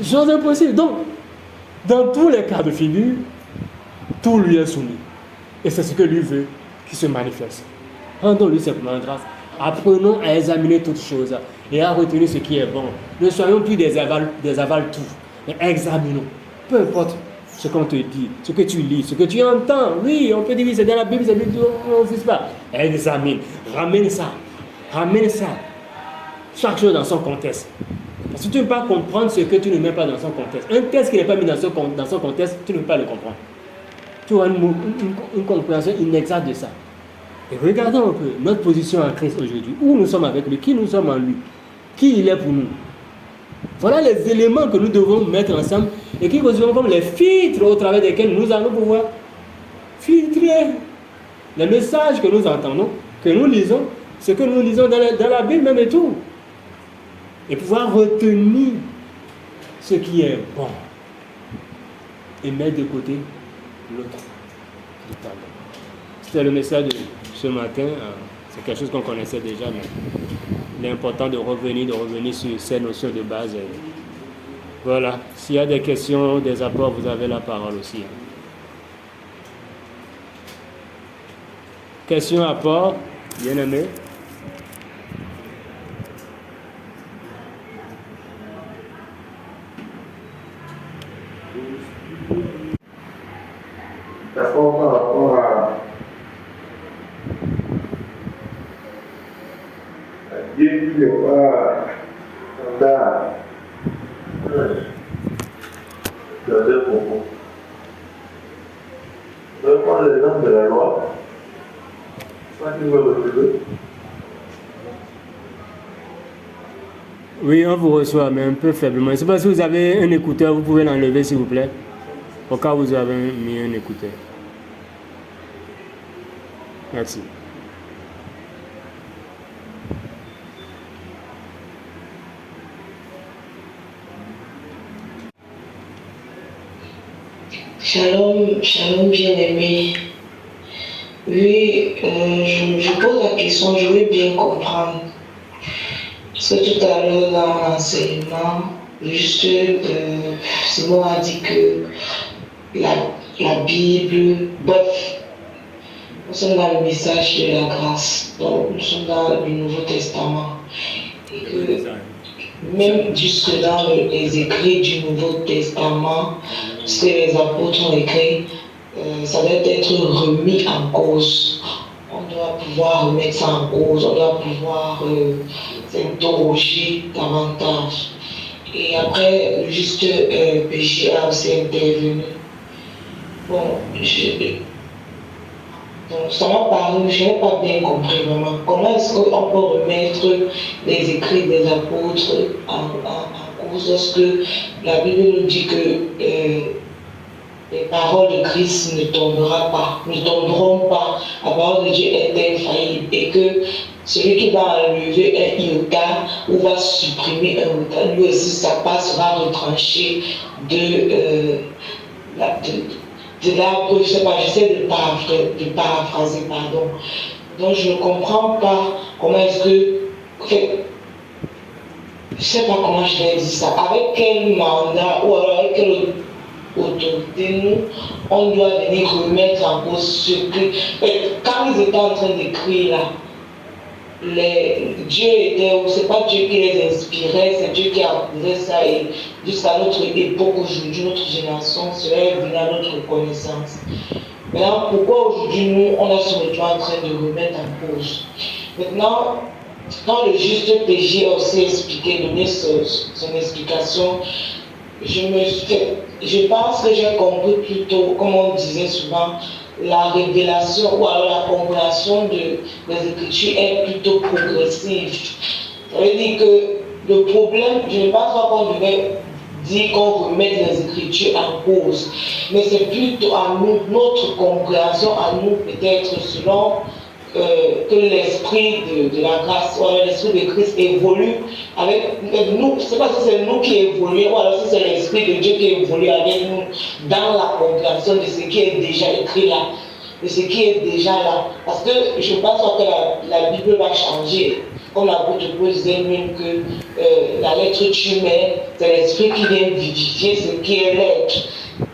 A: Chose impossible. Donc, dans tous les cas de figure, tout lui est soumis. Et c'est ce que lui veut qui se manifeste. Rendons-lui simplement grâce. Apprenons à examiner toutes choses et à retenir ce qui est bon. Ne soyons plus des aval tout, mais examinons. Peu importe ce qu'on te dit, ce que tu lis, ce que tu entends. Oui, on peut dire, oui, c'est dans la Bible, c'est Bible, on ne sait pas. Examine, ramène ça. Chaque chose dans son contexte. Parce que tu ne peux pas comprendre ce que tu ne mets pas dans son contexte. Un texte qui n'est pas mis dans son contexte, tu ne peux pas le comprendre. Tu auras une compréhension inexacte de ça. Et regardons un peu notre position en Christ aujourd'hui. Où nous sommes avec lui, qui nous sommes en lui, qui il est pour nous. Voilà les éléments que nous devons mettre ensemble et qui constituent comme les filtres au travers desquels nous allons pouvoir filtrer les messages que nous entendons, que nous lisons, ce que nous lisons dans la Bible même et tout. Et pouvoir retenir ce qui est bon et mettre de côté l'autre. C'était le message de ce matin. C'est quelque chose qu'on connaissait déjà, mais il est important de revenir sur ces notions de base. Voilà. S'il y a des questions, des apports, vous avez la parole aussi. Questions, apports, bien aimé.
C: D'abord, par rapport à Dieu qui n'est pas standard dans un propos. Je vais prendre l'exemple de la loi. Quand tu veux relever.
A: Oui, on vous reçoit, mais un peu faiblement. Je ne sais pas si vous avez un écouteur, vous pouvez l'enlever s'il vous plaît. Au cas où vous avez mis un écouteur. Merci.
B: Shalom, shalom bien-aimé. Oui, je pose la question, je veux bien comprendre. Parce que tout à l'heure, dans l'enseignement, juste Simon a dit que la Bible, bref, nous sommes dans le message de la grâce, donc nous sommes dans le Nouveau Testament. Et que même jusque dans les écrits du Nouveau Testament, ce que les apôtres ont écrit, ça doit être remis en cause. On doit pouvoir remettre ça en cause, on doit pouvoir s'interroger davantage. Et après, juste PJ a aussi intervenu. Bon, Donc, ça m'a paru, je n'ai pas bien compris vraiment. Comment est-ce qu'on peut remettre les écrits des apôtres en cause lorsque la Bible nous dit que les paroles de Christ ne tomberont pas. La parole de Dieu est infaillible et que celui qui va enlever un iota ou va supprimer un iota, lui aussi sa part sera retranchée de l'arbre, je sais pas, j'essaie de paraphraser, pardon. Donc je ne comprends pas comment est-ce que je ne sais pas comment je vais dire ça, avec quel mandat ou alors avec quelle autorité nous, on doit venir remettre en cause ce que, quand ils étaient en train d'écrire là, Dieu était, c'est pas Dieu qui les inspirait, c'est Dieu qui appelait ça et jusqu'à notre époque aujourd'hui, notre génération, cela est venu à notre connaissance. Maintenant, pourquoi aujourd'hui nous, on a se retrouvé en train de remettre en cause? Maintenant, quand le juste PJ a aussi expliqué, donné son explication, je pense que j'ai compris plutôt, comme on disait souvent, la révélation ou alors la compréhension des Écritures est plutôt progressive. Ça veut dire que le problème, je ne pense pas qu'on devait dire qu'on remet les Écritures en cause, mais c'est plutôt à nous, notre compréhension à nous peut-être selon que l'esprit de la grâce ou alors l'esprit de Christ évolue avec nous. Je ne sais pas si c'est nous qui évoluons ou alors si c'est l'esprit de Dieu qui évolue avec nous dans la compréhension de ce qui est déjà écrit là, de ce qui est déjà là. Parce que je ne pense pas que la Bible va changer. Comme l'apôtre Paul disait même que la lettre tue, mais c'est l'esprit qui vient vivifier ce qui est l'être.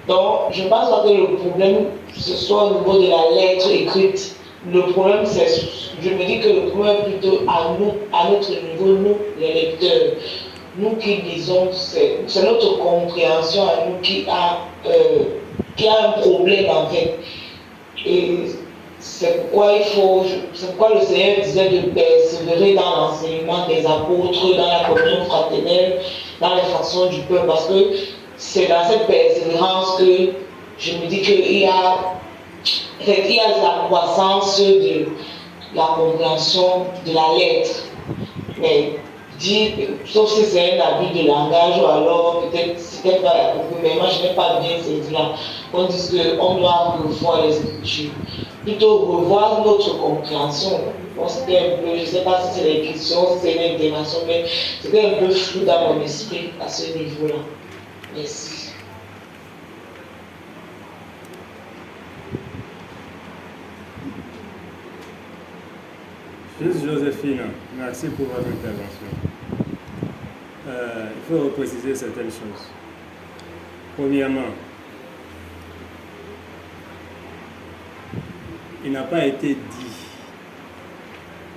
B: Donc je ne pense pas que le problème ce soit au niveau de la lettre écrite. Le problème, je me dis que le problème est plutôt à nous, à notre niveau, nous, les lecteurs. Nous qui lisons, c'est notre compréhension à nous qui a un problème en fait. Et c'est pourquoi le Seigneur disait de persévérer dans l'enseignement des apôtres, dans la communion fraternelle, dans les factions du peuple, parce que c'est dans cette persévérance que je me dis qu'il y a la croissance de la compréhension de la lettre. Mais sauf si c'est un abus de langage ou alors peut-être c'était pas mais moi je n'ai pas bien saisi là. On dit qu'on doit revoir les Écritures. Plutôt revoir notre compréhension. Bon, c'était un peu, je ne sais pas si c'est les questions, si c'est une intégration, mais c'était un peu flou dans mon esprit à ce niveau-là. Merci.
A: Juste Joséphine, merci pour votre intervention. Il faut repréciser certaines choses. Premièrement, il n'a pas été dit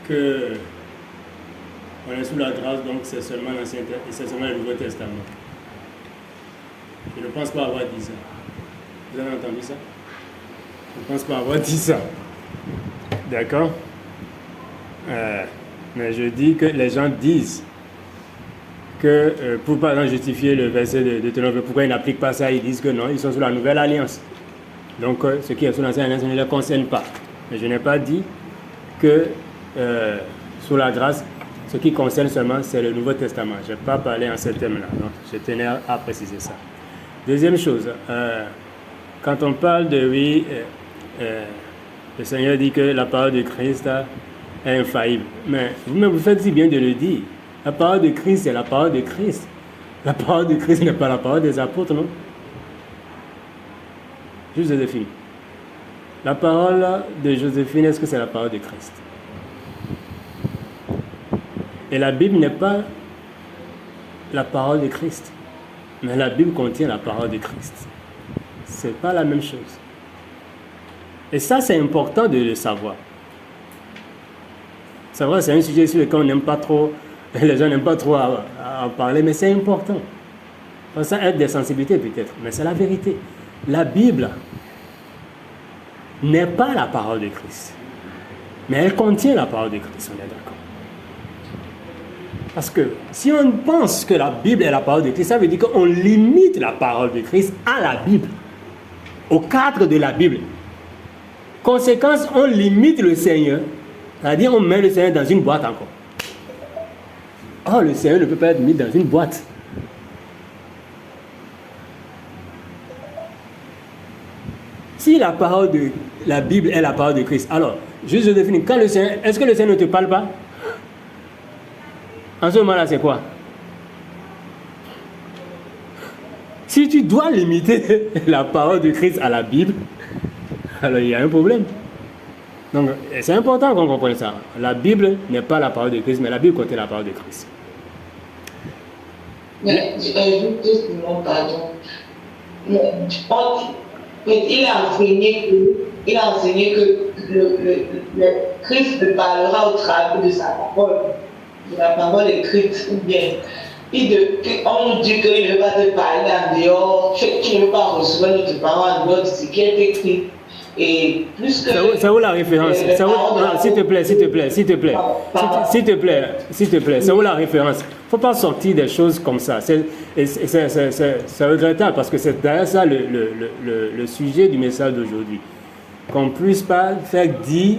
A: que on est sous la grâce, donc c'est seulement l'Ancien Testament et c'est seulement le Nouveau Testament. Je ne pense pas avoir dit ça. Vous avez entendu ça? Je ne pense pas avoir dit ça. D'accord? Mais je dis que les gens disent que pour par exemple justifier le verset de Deutéronome, pourquoi ils n'appliquent pas ça, ils disent que non, ils sont sous la nouvelle alliance. Donc ce qui est sous l'ancienne alliance ne les concerne pas. Mais je n'ai pas dit que sous la grâce, ce qui concerne seulement, c'est le Nouveau Testament. Je n'ai pas parlé en ces termes-là. Donc je tenais à préciser ça. Deuxième chose, quand on parle de oui, le Seigneur dit que la parole de Christ est infaillible. Mais vous faites si bien de le dire. La parole de Christ, c'est la parole de Christ. La parole de Christ n'est pas la parole des apôtres, non? Juste Joséphine. La parole de Joséphine, est-ce que c'est la parole de Christ? Et la Bible n'est pas la parole de Christ. Mais la Bible contient la parole de Christ. C'est pas la même chose. Et ça, c'est important de le savoir. C'est vrai, c'est un sujet sur lequel on n'aime pas trop, les gens n'aiment pas trop à parler, mais c'est important. Ça aide des sensibilités peut-être, mais c'est la vérité. La Bible n'est pas la parole de Christ, mais elle contient la parole de Christ, on est d'accord. Parce que si on pense que la Bible est la parole de Christ, ça veut dire qu'on limite la parole de Christ à la Bible, au cadre de la Bible. Conséquence, on limite le Seigneur. C'est-à-dire, on met le Seigneur dans une boîte encore. Oh, le Seigneur ne peut pas être mis dans une boîte. Si la parole de la Bible est la parole de Christ, alors, juste je définis, quand le Seigneur, est-ce que le Seigneur ne te parle pas? En ce moment-là, c'est quoi? Si tu dois limiter la parole de Christ à la Bible, alors il y a un problème. Donc, c'est important qu'on comprenne ça. La Bible n'est pas la parole de Christ, mais la Bible contient la parole de Christ.
B: Mais juste mon pardon. Il a enseigné que le Christ ne parlera au travers de sa parole, de la parole écrite, ou bien. On dit qu'il ne veut pas te parler en dehors, tu ne veux pas recevoir notre parole en dehors de ce qui est écrit. Et plus que.
A: C'est où la référence? S'il te plaît. C'est où la référence? Il ne faut pas sortir des choses comme ça. C'est regrettable parce que c'est derrière ça le sujet du message d'aujourd'hui. Qu'on ne puisse pas faire dire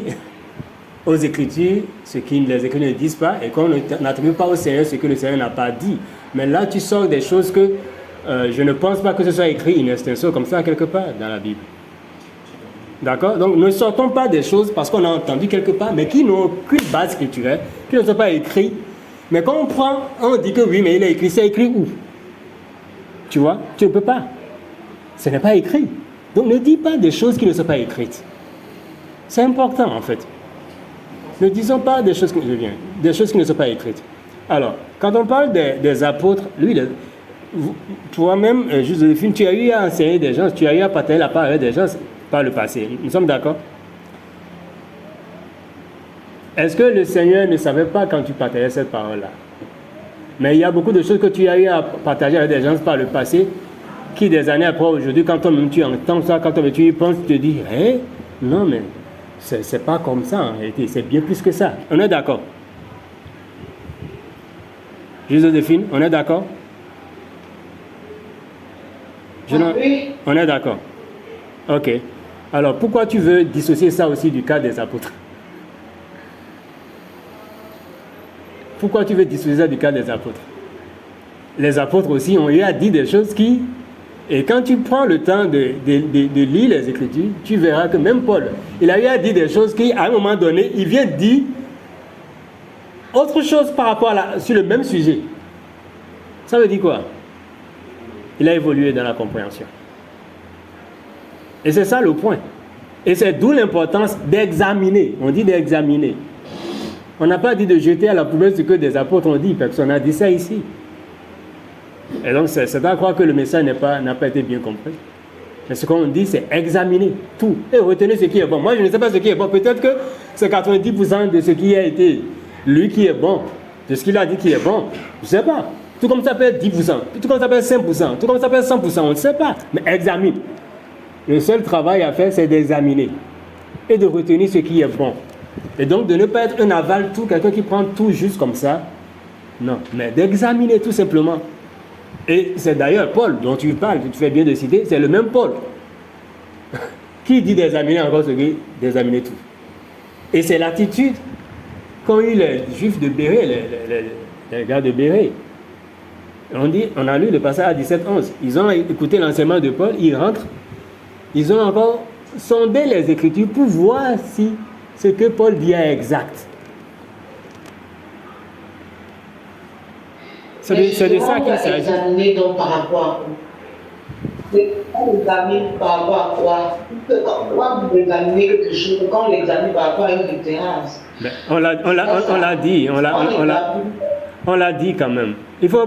A: aux Écritures ce que les Écritures ne disent pas et qu'on n'attribue pas au Seigneur ce que le Seigneur n'a pas dit. Mais là, tu sors des choses que je ne pense pas que ce soit écrit in extenso comme ça quelque part dans la Bible. D'accord? Donc, ne sortons pas des choses parce qu'on a entendu quelque part, mais qui n'ont aucune base scripturelle, qui ne sont pas écrits. Mais quand on dit que oui, mais il est écrit, c'est écrit où? Tu vois? Tu ne peux pas. Ce n'est pas écrit. Donc, ne dis pas des choses qui ne sont pas écrites. C'est important, en fait. Ne disons pas des choses qui ne sont pas écrites. Alors, quand on parle des apôtres, lui, toi-même, Joséphine, tu as eu à enseigner des gens, tu as eu à partager la parole des gens par le passé. Nous sommes d'accord? Est-ce que le Seigneur ne savait pas quand tu partageais cette parole-là? Mais il y a beaucoup de choses que tu as eu à partager avec des gens par le passé, qui des années après, aujourd'hui, quand toi-même tu entends ça, quand toi-même tu y penses, tu te dis, non, mais c'est pas comme ça en réalité, c'est bien plus que ça. On est d'accord? Joséphine, on est d'accord?
B: Oui.
A: On est d'accord. Ok. Alors, pourquoi tu veux dissocier ça aussi du cas des apôtres? Pourquoi tu veux dissocier ça du cas des apôtres? Les apôtres aussi ont eu à dire des choses qui... Et quand tu prends le temps de lire les Écritures, tu verras que même Paul, il a eu à dire des choses qui, à un moment donné, il vient dire autre chose par rapport sur le même sujet. Ça veut dire quoi? Il a évolué dans la compréhension. Et c'est ça le point. Et c'est d'où l'importance d'examiner. On dit d'examiner. On n'a pas dit de jeter à la poubelle ce que des apôtres ont dit. Personne n'a dit ça ici. Et donc, c'est à croire que le message n'a pas été bien compris. Mais ce qu'on dit, c'est examiner tout. Et retenir ce qui est bon. Moi, je ne sais pas ce qui est bon. Peut-être que c'est 90% de ce qui a été lui qui est bon. De ce qu'il a dit qui est bon. Je ne sais pas. Tout comme ça peut être 10%. Tout comme ça peut être 5%. Tout comme ça peut être 100%. On ne sait pas. Mais examine. Le seul travail à faire, c'est d'examiner et de retenir ce qui est bon. Et donc, de ne pas être un aval tout, quelqu'un qui prend tout juste comme ça. Non, mais d'examiner tout simplement. Et c'est d'ailleurs Paul dont tu parles, que tu fais bien de citer, c'est le même Paul qui dit d'examiner encore ce qui d'examiner tout. Et c'est l'attitude qu'ont eu les Juifs de Bérée, les gars de Bérée. On a lu le passage à 17-11. Ils ont écouté l'enseignement de Paul, ils rentrent. Ils ont encore sondé les Écritures pour voir si ce que Paul dit est exact. C'est de ça qu'il s'agit.
B: Examiner donc par rapport à quoi? On examine par rapport à quoi? Quand vous examinez quelque chose, quand on l'examine par rapport à une référence.
A: On l'a dit, on l'a dit quand même.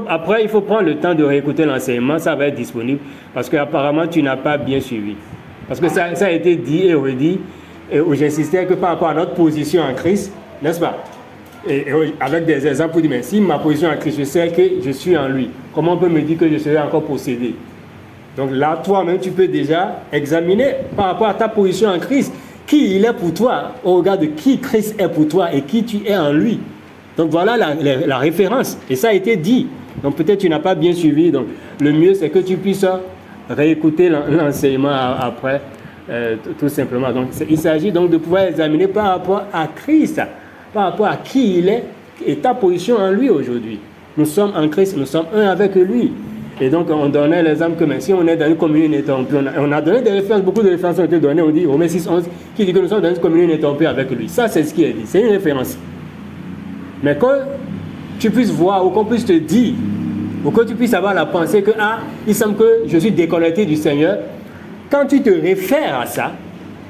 A: Après, il faut prendre le temps de réécouter l'enseignement, ça va être disponible, parce qu'apparemment, tu n'as pas bien suivi. Parce que ça a été dit et redit, et j'insistais que par rapport à notre position en Christ, n'est-ce pas? Et avec des exemples pour dire, mais si ma position en Christ, je sais que je suis en lui, comment on peut me dire que je serai encore possédé? Donc là, toi-même, tu peux déjà examiner par rapport à ta position en Christ, qui il est pour toi, au regard de qui Christ est pour toi et qui tu es en lui. Donc voilà la référence. Et ça a été dit. Donc peut-être tu n'as pas bien suivi. Donc le mieux, c'est que tu puisses réécouter l'enseignement après tout simplement. Donc, il s'agit donc de pouvoir examiner par rapport à Christ, par rapport à qui il est et ta position en lui aujourd'hui. Nous sommes en Christ, nous sommes un avec lui. Et donc, on donnait l'exemple que même si on est dans une communion ininterrompue, on a donné des références, beaucoup de références ont été données. On dit Romains 6, 11, qui dit que nous sommes dans une communion ininterrompue avec lui. Ça, c'est ce qui est dit. C'est une référence. Mais que tu puisses voir ou qu'on puisse te dire, ou que tu puisses avoir la pensée que, il semble que je suis déconnecté du Seigneur. Quand tu te réfères à ça,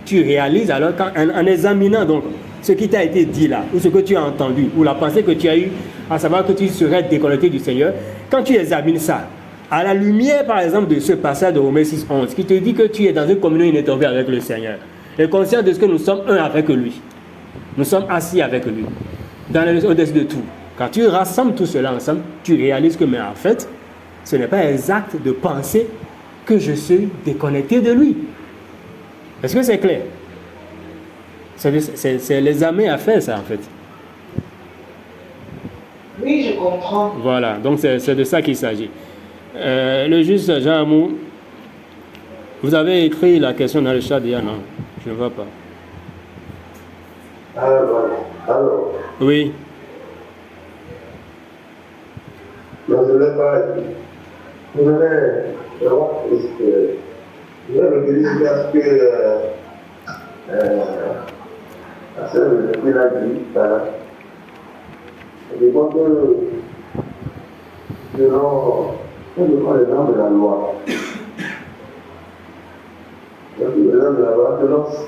A: tu réalises alors, en examinant donc ce qui t'a été dit là, ou ce que tu as entendu, ou la pensée que tu as eue, à savoir que tu serais déconnecté du Seigneur, quand tu examines ça, à la lumière par exemple de ce passage de Romains 6, 11, qui te dit que tu es dans une communion ininterrompue avec le Seigneur, et conscient de ce que nous sommes un avec lui, nous sommes assis avec lui, au-dessus de tout. Quand tu rassembles tout cela ensemble, tu réalises que, mais en fait, ce n'est pas exact de penser que je suis déconnecté de lui. Est-ce que c'est clair? C'est l'examen à faire, ça, en fait.
B: Oui, je comprends.
A: Voilà, donc c'est de ça qu'il s'agit. Le juste Jean Amour, vous avez écrit la question dans le chat d'hier, non? Je ne vois pas.
E: Alors.
A: Oui.
E: Non, je ne l'ai pas dit. Je voulais revenir sur ce que la sœur de l'a dit. Je crois que selon les normes de la loi,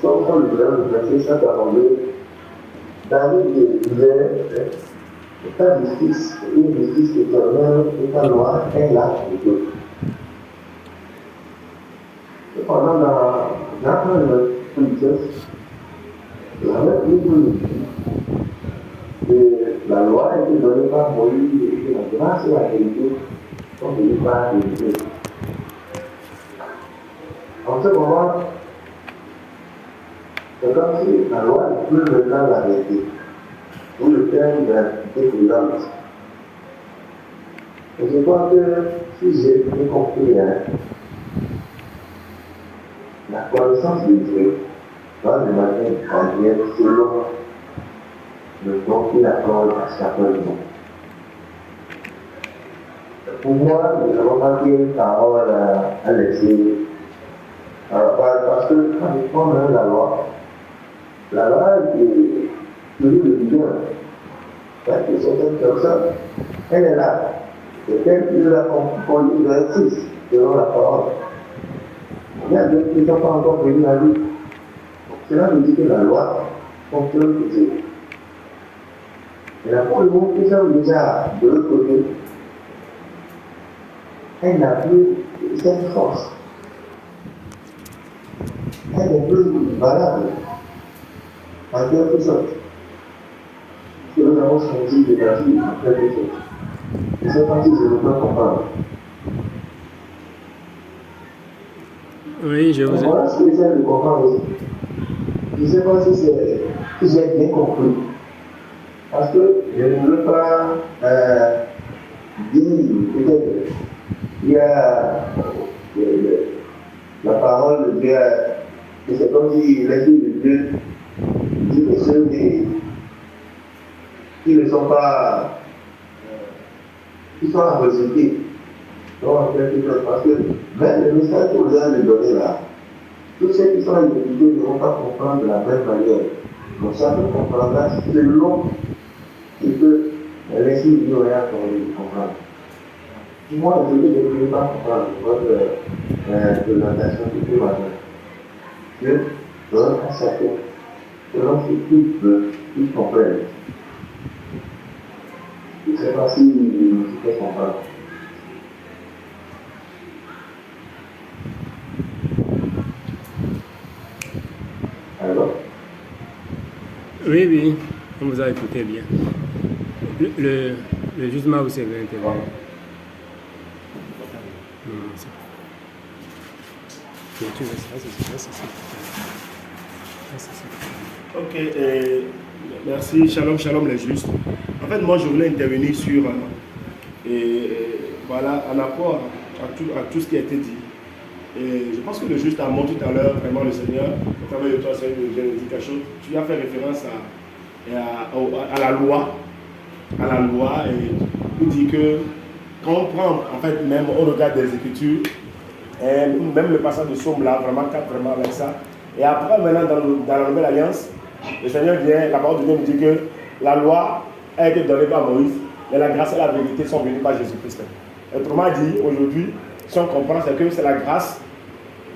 E: selon le verset 142, David disait ta justice, une justice éternelle, et ta loi est là pour Dieu. Cependant, dans la princesse, la la loi a été donnée par Moïse et la grâce et la vérité sont données par Dieu. En ce moment, c'est comme si la loi n'est plus maintenant la vérité, ou le terme de la vérité prudente. Et je crois que si j'ai bien compris, la connaissance de Dieu doit de manière graduelle selon le don qu'il accorde à chacun de nous. Pour moi, nous n'avons pas une parole à laisser. Parce que quand nous prenons la loi est le bien. Parce que certaines personnes, elle est là. Peut-être qu'il la conduit vers Christ, selon la parole. Il y a d'autres qui ne sont pas encore venus à lui. Cela nous dit que la loi fonctionne pour Dieu. Et là, pour le monde qui sont déjà de l'autre côté, elle n'a plus cette force. Elle n'est plus valable. En quelque sorte. Parce que nous avons choisi de la vie en quelque sorte. Je ne sais pas si je veux pas comprendre.
A: Oui, je vous ai.
E: Voilà ce que j'essaie de comprendre aussi. Je ne sais pas si j'ai bien compris. Parce que je ne veux pas dire peut-être qu'il y a la parole de Dieu, que c'est comme si l'Esprit de Dieu dit que ceux qui ne sont pas, qui sont en rejeté, donc parce que même le message que vous allez donner là, tous ceux qui sont en rejeté ne vont pas comprendre de la même manière. Donc chacun comprendra selon ce que l'Esprit de Dieu a accordé de comprendre. Moi, je ne peux pas comprendre votre présentation de ce matin. Dieu donne à chacun selon ce qu'il veut, qu'il comprenne. Je ne sais pas si vous pouvez comprendre. Alors?
A: Oui, on vous a écouté bien. Le jugement vous savez intervenir.
F: Ok, merci, shalom les justes. En fait, moi je voulais intervenir sur, voilà, en rapport à tout ce qui a été dit. Et je pense que le juste a montré tout à l'heure, vraiment le Seigneur, au travers de toi, Seigneur, je viens de dire quelque chose. Tu as fait référence à la loi. À la loi, et nous dit que quand on prend, en fait, même on regarde des Écritures, et même le passage de Somme là, vraiment capte vraiment avec ça. Et après, maintenant, dans la Nouvelle Alliance, le Seigneur vient, la parole de Dieu nous dit que la loi a été donnée par Moïse, mais la grâce et la vérité sont venues par Jésus-Christ. Autrement dit, aujourd'hui, si on comprend, c'est que c'est la grâce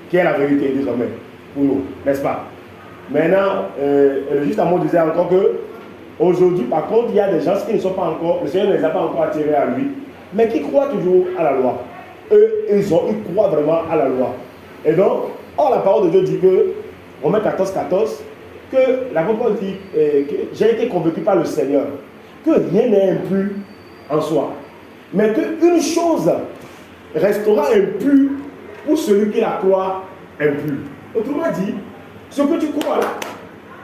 F: qui est la vérité désormais pour nous, n'est-ce pas? Maintenant, le juste amour disait encore que aujourd'hui, par contre, il y a des gens qui ne sont pas encore, le Seigneur ne les a pas encore attirés à lui, mais qui croient toujours à la loi. Eux, ils croient vraiment à la loi. Et donc, la parole de Dieu dit que, Romains 14, 14, que l'apôtre dit que j'ai été convaincu par le Seigneur que rien n'est impur en soi, mais qu'une chose restera impure pour celui qui la croit impure. Autrement dit, ce que tu crois là,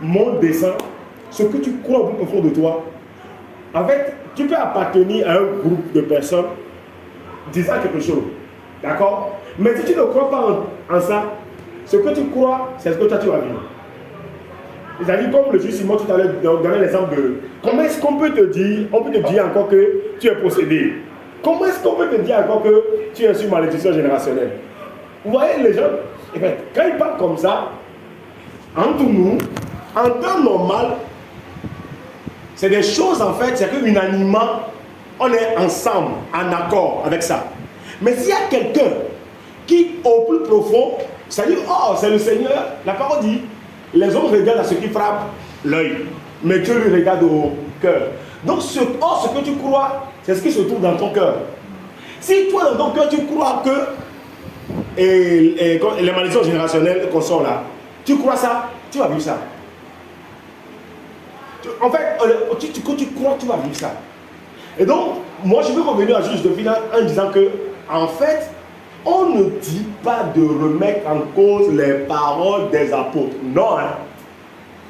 F: monte, descend, ce que tu crois au plus profond de toi, en fait, tu peux appartenir à un groupe de personnes disant quelque chose, d'accord? Mais si tu ne crois pas en ça, ce que tu crois, c'est ce que toi tu vas vivre. C'est-à-dire, comme le juge Simon tout à l'heure donnait l'exemple de comment est-ce qu'on peut te dire, encore que tu es possédé? Comment est-ce qu'on peut te dire encore que tu es sur malédiction générationnelle? Vous voyez les gens, eh bien, quand ils parlent comme ça, entre nous, en temps normal, c'est des choses en fait, c'est qu'unanimement, on est ensemble, en accord avec ça. Mais s'il y a quelqu'un qui, au plus profond, ça dit, c'est le Seigneur, la parole dit, les hommes regardent à ce qui frappe l'œil, mais Dieu lui regarde au cœur. Donc, ce que tu crois, c'est ce qui se trouve dans ton cœur. Si toi, dans ton cœur, tu crois que les malédictions générationnelles qu'on sort là, tu crois ça, tu vas vivre ça. En fait, quand tu crois, tu vas vivre ça. Et donc, moi, je veux revenir à Juge de Finale en disant que, en fait, on ne dit pas de remettre en cause les paroles des apôtres. Non, hein?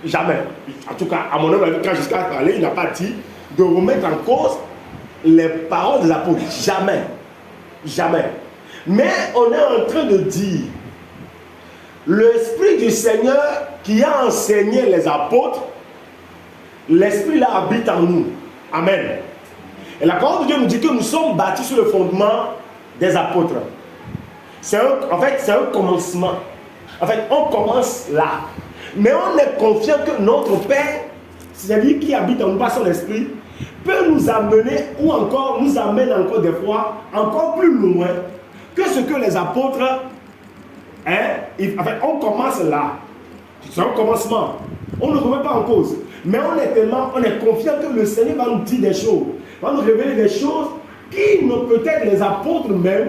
F: Jamais. En tout cas, à mon avis, quand jusqu'à parler, il n'a pas dit de remettre en cause les paroles des apôtres. Jamais. Jamais. Mais on est en train de dire, l'Esprit du Seigneur qui a enseigné les apôtres, l'Esprit là habite en nous. Amen. Et la parole de Dieu nous dit que nous sommes bâtis sur le fondement des apôtres. En fait, c'est un commencement. En fait, on commence là. Mais on est confiant que notre Père, c'est-à-dire qui habite en nous par son esprit, peut nous amener ou encore nous amène encore des fois encore plus loin que ce que les apôtres, en fait, on commence là. C'est un commencement. On ne remet pas en cause. Mais on est confiant que le Seigneur va nous dire des choses, va nous révéler des choses qui peut-être les apôtres même,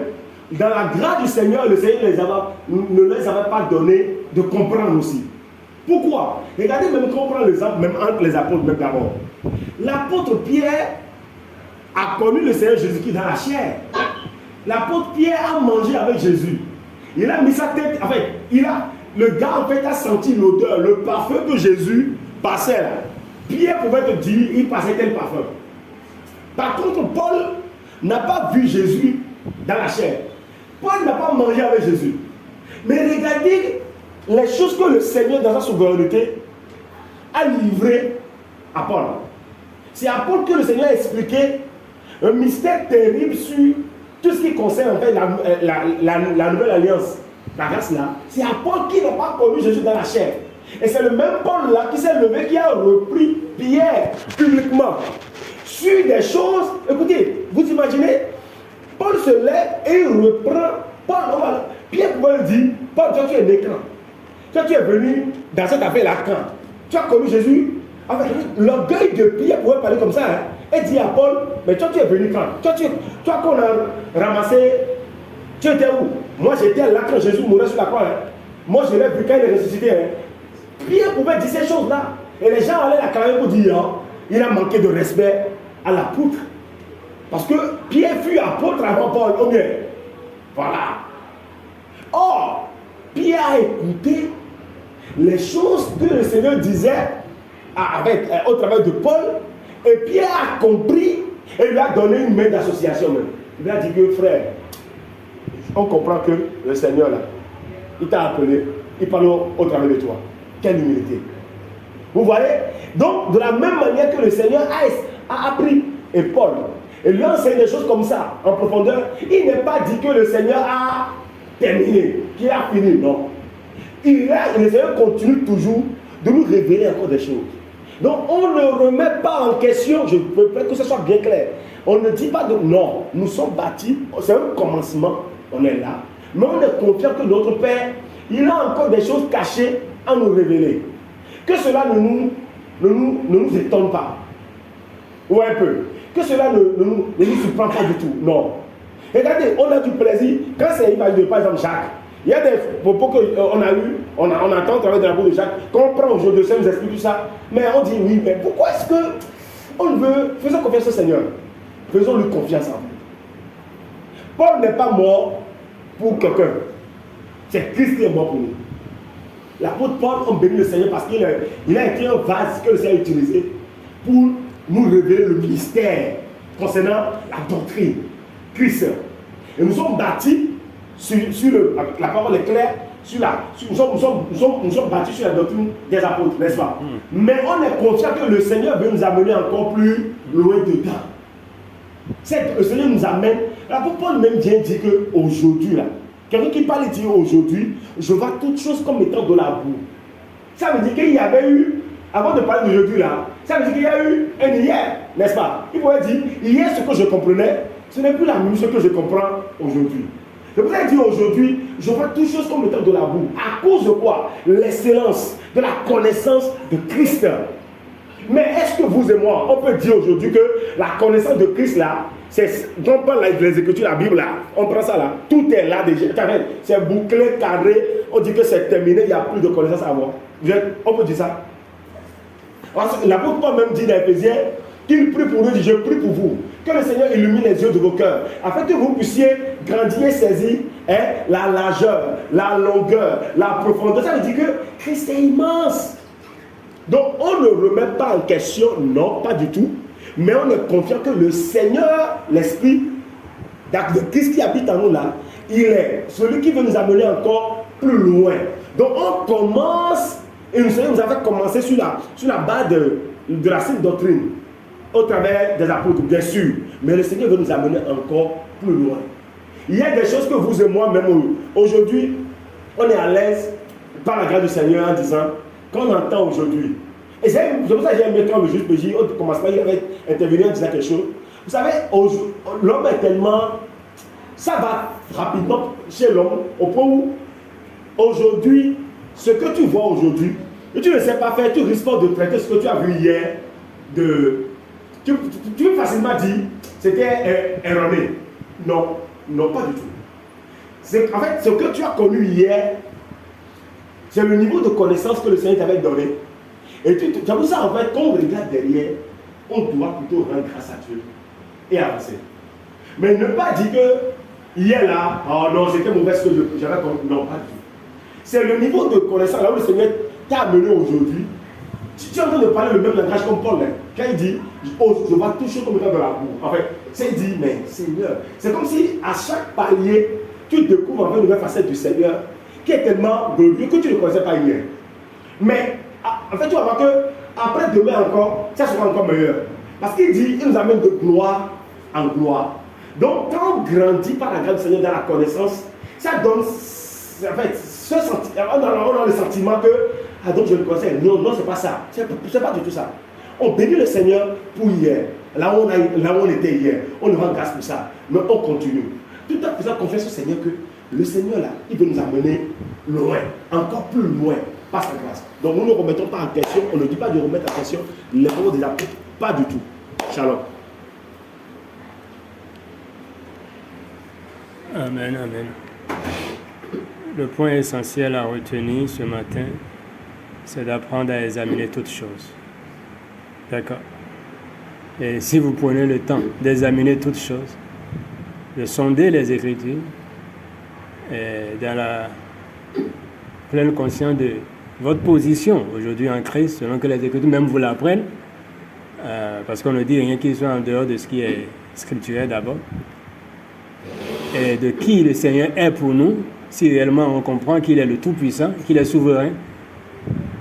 F: dans la grâce du Seigneur, le Seigneur ne les avait pas donné de comprendre aussi. Pourquoi? Regardez même comprendre l'exemple, même entre les apôtres, même d'abord. L'apôtre Pierre a connu le Seigneur Jésus-Christ dans la chair. L'apôtre Pierre a mangé avec Jésus. Il a mis sa tête, en fait, le gars en fait a senti l'odeur, le parfum que Jésus passait là. Pierre pouvait te dire, il passait tel parfum. Par contre, Paul n'a pas vu Jésus dans la chair. Paul n'a pas mangé avec Jésus. Mais regardez les choses que le Seigneur, dans sa souveraineté, a livrées à Paul. C'est à Paul que le Seigneur a expliqué un mystère terrible sur tout ce qui concerne en fait, la nouvelle alliance. La grâce là, c'est à Paul qui n'a pas connu Jésus dans la chair. Et c'est le même Paul là qui s'est levé, qui a repris Pierre publiquement sur des choses. Écoutez, vous imaginez, Paul se lève et il reprend. Pierre pouvait le dire, Paul, toi tu es né quand? Toi tu es venu dans cette affaire-là quand? Tu as connu Jésus? Enfin, l'orgueil de Pierre pouvait parler comme ça. Hein? Et dit à Paul, mais toi tu es venu quand? Toi qu'on a ramassé, tu étais où? Moi j'étais là quand Jésus mourait sur la croix. Hein? Moi je l'ai vu quand il est ressuscité. Hein? Pierre pouvait dire ces choses-là. Et les gens allaient l'acclamer pour dire, hein, il a manqué de respect à l'apôtre. Parce que Pierre fut apôtre avant Paul. Oh bien. Voilà. Or, Pierre a écouté les choses que le Seigneur disait au travers de Paul. Et Pierre a compris et lui a donné une main d'association même. Il lui a dit que frère, on comprend que le Seigneur là, il t'a appelé, il parle au travers de toi. Quelle humilité. Vous voyez? Donc, de la même manière que le Seigneur a appris, et Paul, et lui enseigne des choses comme ça, en profondeur, il n'est pas dit que le Seigneur a terminé, qu'il a fini, non. Le Seigneur continue toujours de nous révéler encore des choses. Donc, on ne remet pas en question, je veux que ce soit bien clair, on ne dit pas de non, nous sommes bâtis, c'est un commencement, on est là, mais on est confiant que notre Père, il a encore des choses cachées à nous révéler. Que cela ne nous étonne pas. Ou un peu. Que cela ne nous surprend pas du tout. Non. Regardez, on a du plaisir. Quand c'est par exemple Jacques, il y a des propos qu'on a eu, on entend au travers de la bouche de Jacques, qu'on prend aujourd'hui, ça nous explique tout ça. Mais on dit oui, mais pourquoi est-ce que on veut, faisons confiance au Seigneur. Faisons-lui confiance en nous. Paul n'est pas mort pour quelqu'un. C'est Christ qui est mort pour nous. L'apôtre Paul, on bénit le Seigneur parce qu'il a été un vase que le Seigneur a utilisé pour nous révéler le mystère concernant la doctrine, Christ. Et nous sommes bâtis sur la parole est claire, nous sommes bâtis sur la doctrine des apôtres, n'est-ce pas? Mais on est conscient que le Seigneur veut nous amener encore plus loin dedans. Le Seigneur nous amène. L'apôtre Paul même vient dire qu'aujourd'hui, là, quelqu'un qui parle et dit aujourd'hui, je vois toutes choses comme étant de la boue. Ça veut dire qu'il y avait eu, avant de parler d'aujourd'hui là, ça veut dire qu'il y a eu un hier, n'est-ce pas? Il pourrait dire, hier ce que je comprenais, ce n'est plus la même chose que je comprends aujourd'hui. C'est pour ça qu'il dit aujourd'hui, je vois toutes choses comme étant de la boue. À cause de quoi? L'excellence de la connaissance de Christ. Mais est-ce que vous et moi, on peut dire aujourd'hui que la connaissance de Christ là, quand on parle des Écritures, la Bible là, on prend ça là, tout est là déjà, c'est bouclé, carré, on dit que c'est terminé, il n'y a plus de connaissance à avoir. On peut dire ça. L'apôtre Paul même dit dans Éphésiens qu'il prie pour nous, dit je prie pour vous, que le Seigneur illumine les yeux de vos cœurs, afin que vous puissiez grandir et saisir la largeur, la longueur, la profondeur. Ça veut dire que Christ est immense. Donc on ne remet pas en question, non, pas du tout. Mais on est confiant que le Seigneur, l'Esprit de Christ qui habite en nous là, il est celui qui veut nous amener encore plus loin. Donc on commence, et le Seigneur nous avait commencé sur la base de la sainte doctrine, au travers des apôtres, bien sûr. Mais le Seigneur veut nous amener encore plus loin. Il y a des choses que vous et moi, même aujourd'hui, on est à l'aise par la grâce du Seigneur en disant qu'on entend aujourd'hui. Et c'est pour ça que j'ai aimé quand le juge PJ, au commencement, il avait intervenu en disant quelque chose. Vous savez, l'homme est tellement. Ça va rapidement chez l'homme, au point où, aujourd'hui, ce que tu vois aujourd'hui, et tu ne sais pas faire, tu risques de traiter ce que tu as vu hier, tu peux facilement dire, c'était erroné. Non, non, pas du tout. En fait, ce que tu as connu hier, c'est le niveau de connaissance que le Seigneur t'avait donné. Et c'est pour ça, en fait, quand on regarde derrière, on doit plutôt rendre grâce à Dieu et avancer. Mais ne pas dire que hier là, oh non, c'était mauvais ce que j'avais compris. Non, pas du tout. C'est le niveau de connaissance là où le Seigneur t'a amené aujourd'hui. Tu es en train de parler le même langage comme Paul, hein, quand il dit, oh, je vois tout chaud comme étant de la boue. En fait, c'est dit, mais Seigneur, c'est comme si à chaque palier, tu découvres en fait une nouvelle facette du Seigneur qui est tellement glorieux que tu ne connaissais pas hier. Mais en fait, tu vas voir que après demain encore, ça sera encore meilleur. Parce qu'il dit, il nous amène de gloire en gloire. Donc, quand on grandit par la grâce du Seigneur dans la connaissance, ça donne, en fait, on a le sentiment que, ah donc je le conseille. Non, non, c'est pas ça. C'est pas du tout ça. On bénit le Seigneur pour hier. Là où on était hier. On nous rend grâce pour ça. Mais on continue. Tout en faisant confiance au Seigneur que le Seigneur là, il veut nous amener loin, encore plus loin, par sa grâce. Donc nous ne remettons pas en question, on ne dit pas de remettre en question les paroles des apôtres, pas du tout. Shalom.
A: Amen, amen. Le point essentiel à retenir ce matin, c'est d'apprendre à examiner toutes choses. D'accord? Et si vous prenez le temps d'examiner toutes choses, de sonder les Écritures, et dans la pleine conscience de votre position aujourd'hui en Christ, selon que les Écritures même vous l'apprennent, parce qu'on ne dit rien qui soit en dehors de ce qui est scripturel d'abord, et de qui le Seigneur est pour nous, si réellement on comprend qu'il est le Tout-Puissant, qu'il est souverain,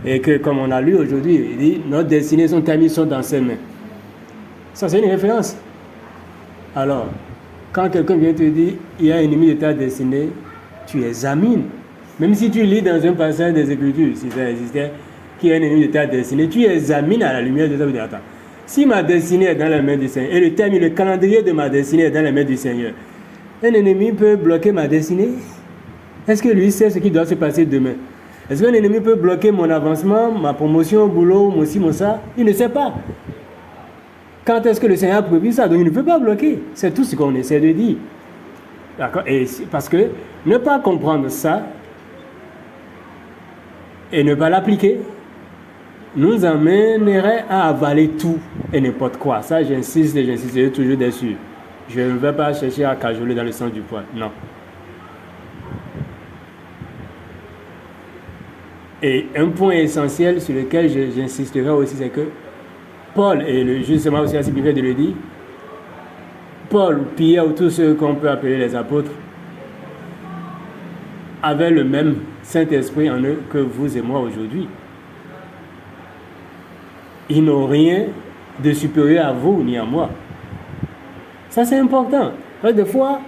A: et que, comme on a lu aujourd'hui, il dit, notre destinée, son timing sont dans ses mains. Ça, c'est une référence. Alors, quand quelqu'un vient te dire, il y a un ennemi de ta destinée, tu examines. Même si tu lis dans un passage des Écritures, si ça existait, qu'il y a un ennemi de ta destinée, tu examines à la lumière de ta attends. Si ma destinée est dans les mains du Seigneur, et le calendrier de ma destinée est dans les mains du Seigneur, un ennemi peut bloquer ma destinée? Est-ce que lui sait ce qui doit se passer demain? Est-ce qu'un ennemi peut bloquer mon avancement, ma promotion au boulot, mon ci, mon ça? Il ne sait pas. Quand est-ce que le Seigneur a prévu ça? Donc il ne peut pas bloquer. C'est tout ce qu'on essaie de dire. D'accord? Et parce que ne pas comprendre ça et ne pas l'appliquer nous amènerait à avaler tout et n'importe quoi. Ça, j'insisterai toujours dessus. Je ne vais pas chercher à cajoler dans le sens du poil. Non. Et un point essentiel sur lequel j'insisterai aussi, c'est que Paul, et justement aussi assez bien de le dire, Paul, Pierre ou tous ceux qu'on peut appeler les apôtres, avaient le même Saint-Esprit en eux que vous et moi aujourd'hui. Ils n'ont rien de supérieur à vous ni à moi. Ça, c'est important. Des fois,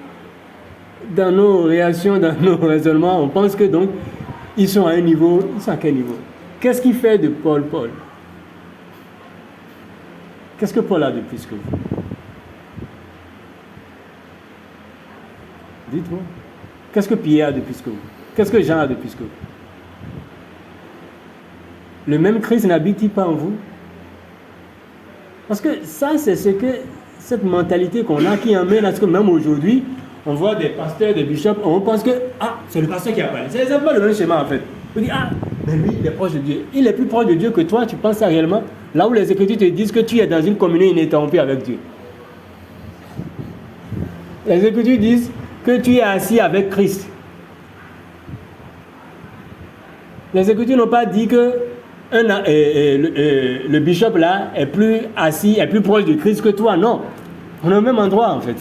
A: dans nos réactions, dans nos raisonnements, on pense que donc, ils sont à un niveau. Ils sont à quel niveau? Qu'est-ce qui fait de Paul? Qu'est-ce que Paul a de plus que vous? Dites-moi. Qu'est-ce que Pierre a de plus que vous? Qu'est-ce que Jean a de plus que vous? Le même Christ n'habite-t-il pas en vous? Parce que ça, c'est cette mentalité qu'on a qui amène à ce que même aujourd'hui, on voit des pasteurs, des bishops, on pense que, c'est le pasteur qui a parlé. C'est exactement le même schéma en fait. On dit, mais lui, il est proche de Dieu. Il est plus proche de Dieu que toi, tu penses ça réellement? Là où les Écritures te disent que tu es dans une communion ininterrompue avec Dieu. Les Écritures disent que tu es assis avec Christ. Les Écritures n'ont pas dit que le bishop là est plus assis, est plus proche de Christ que toi. Non, on est au même endroit en fait.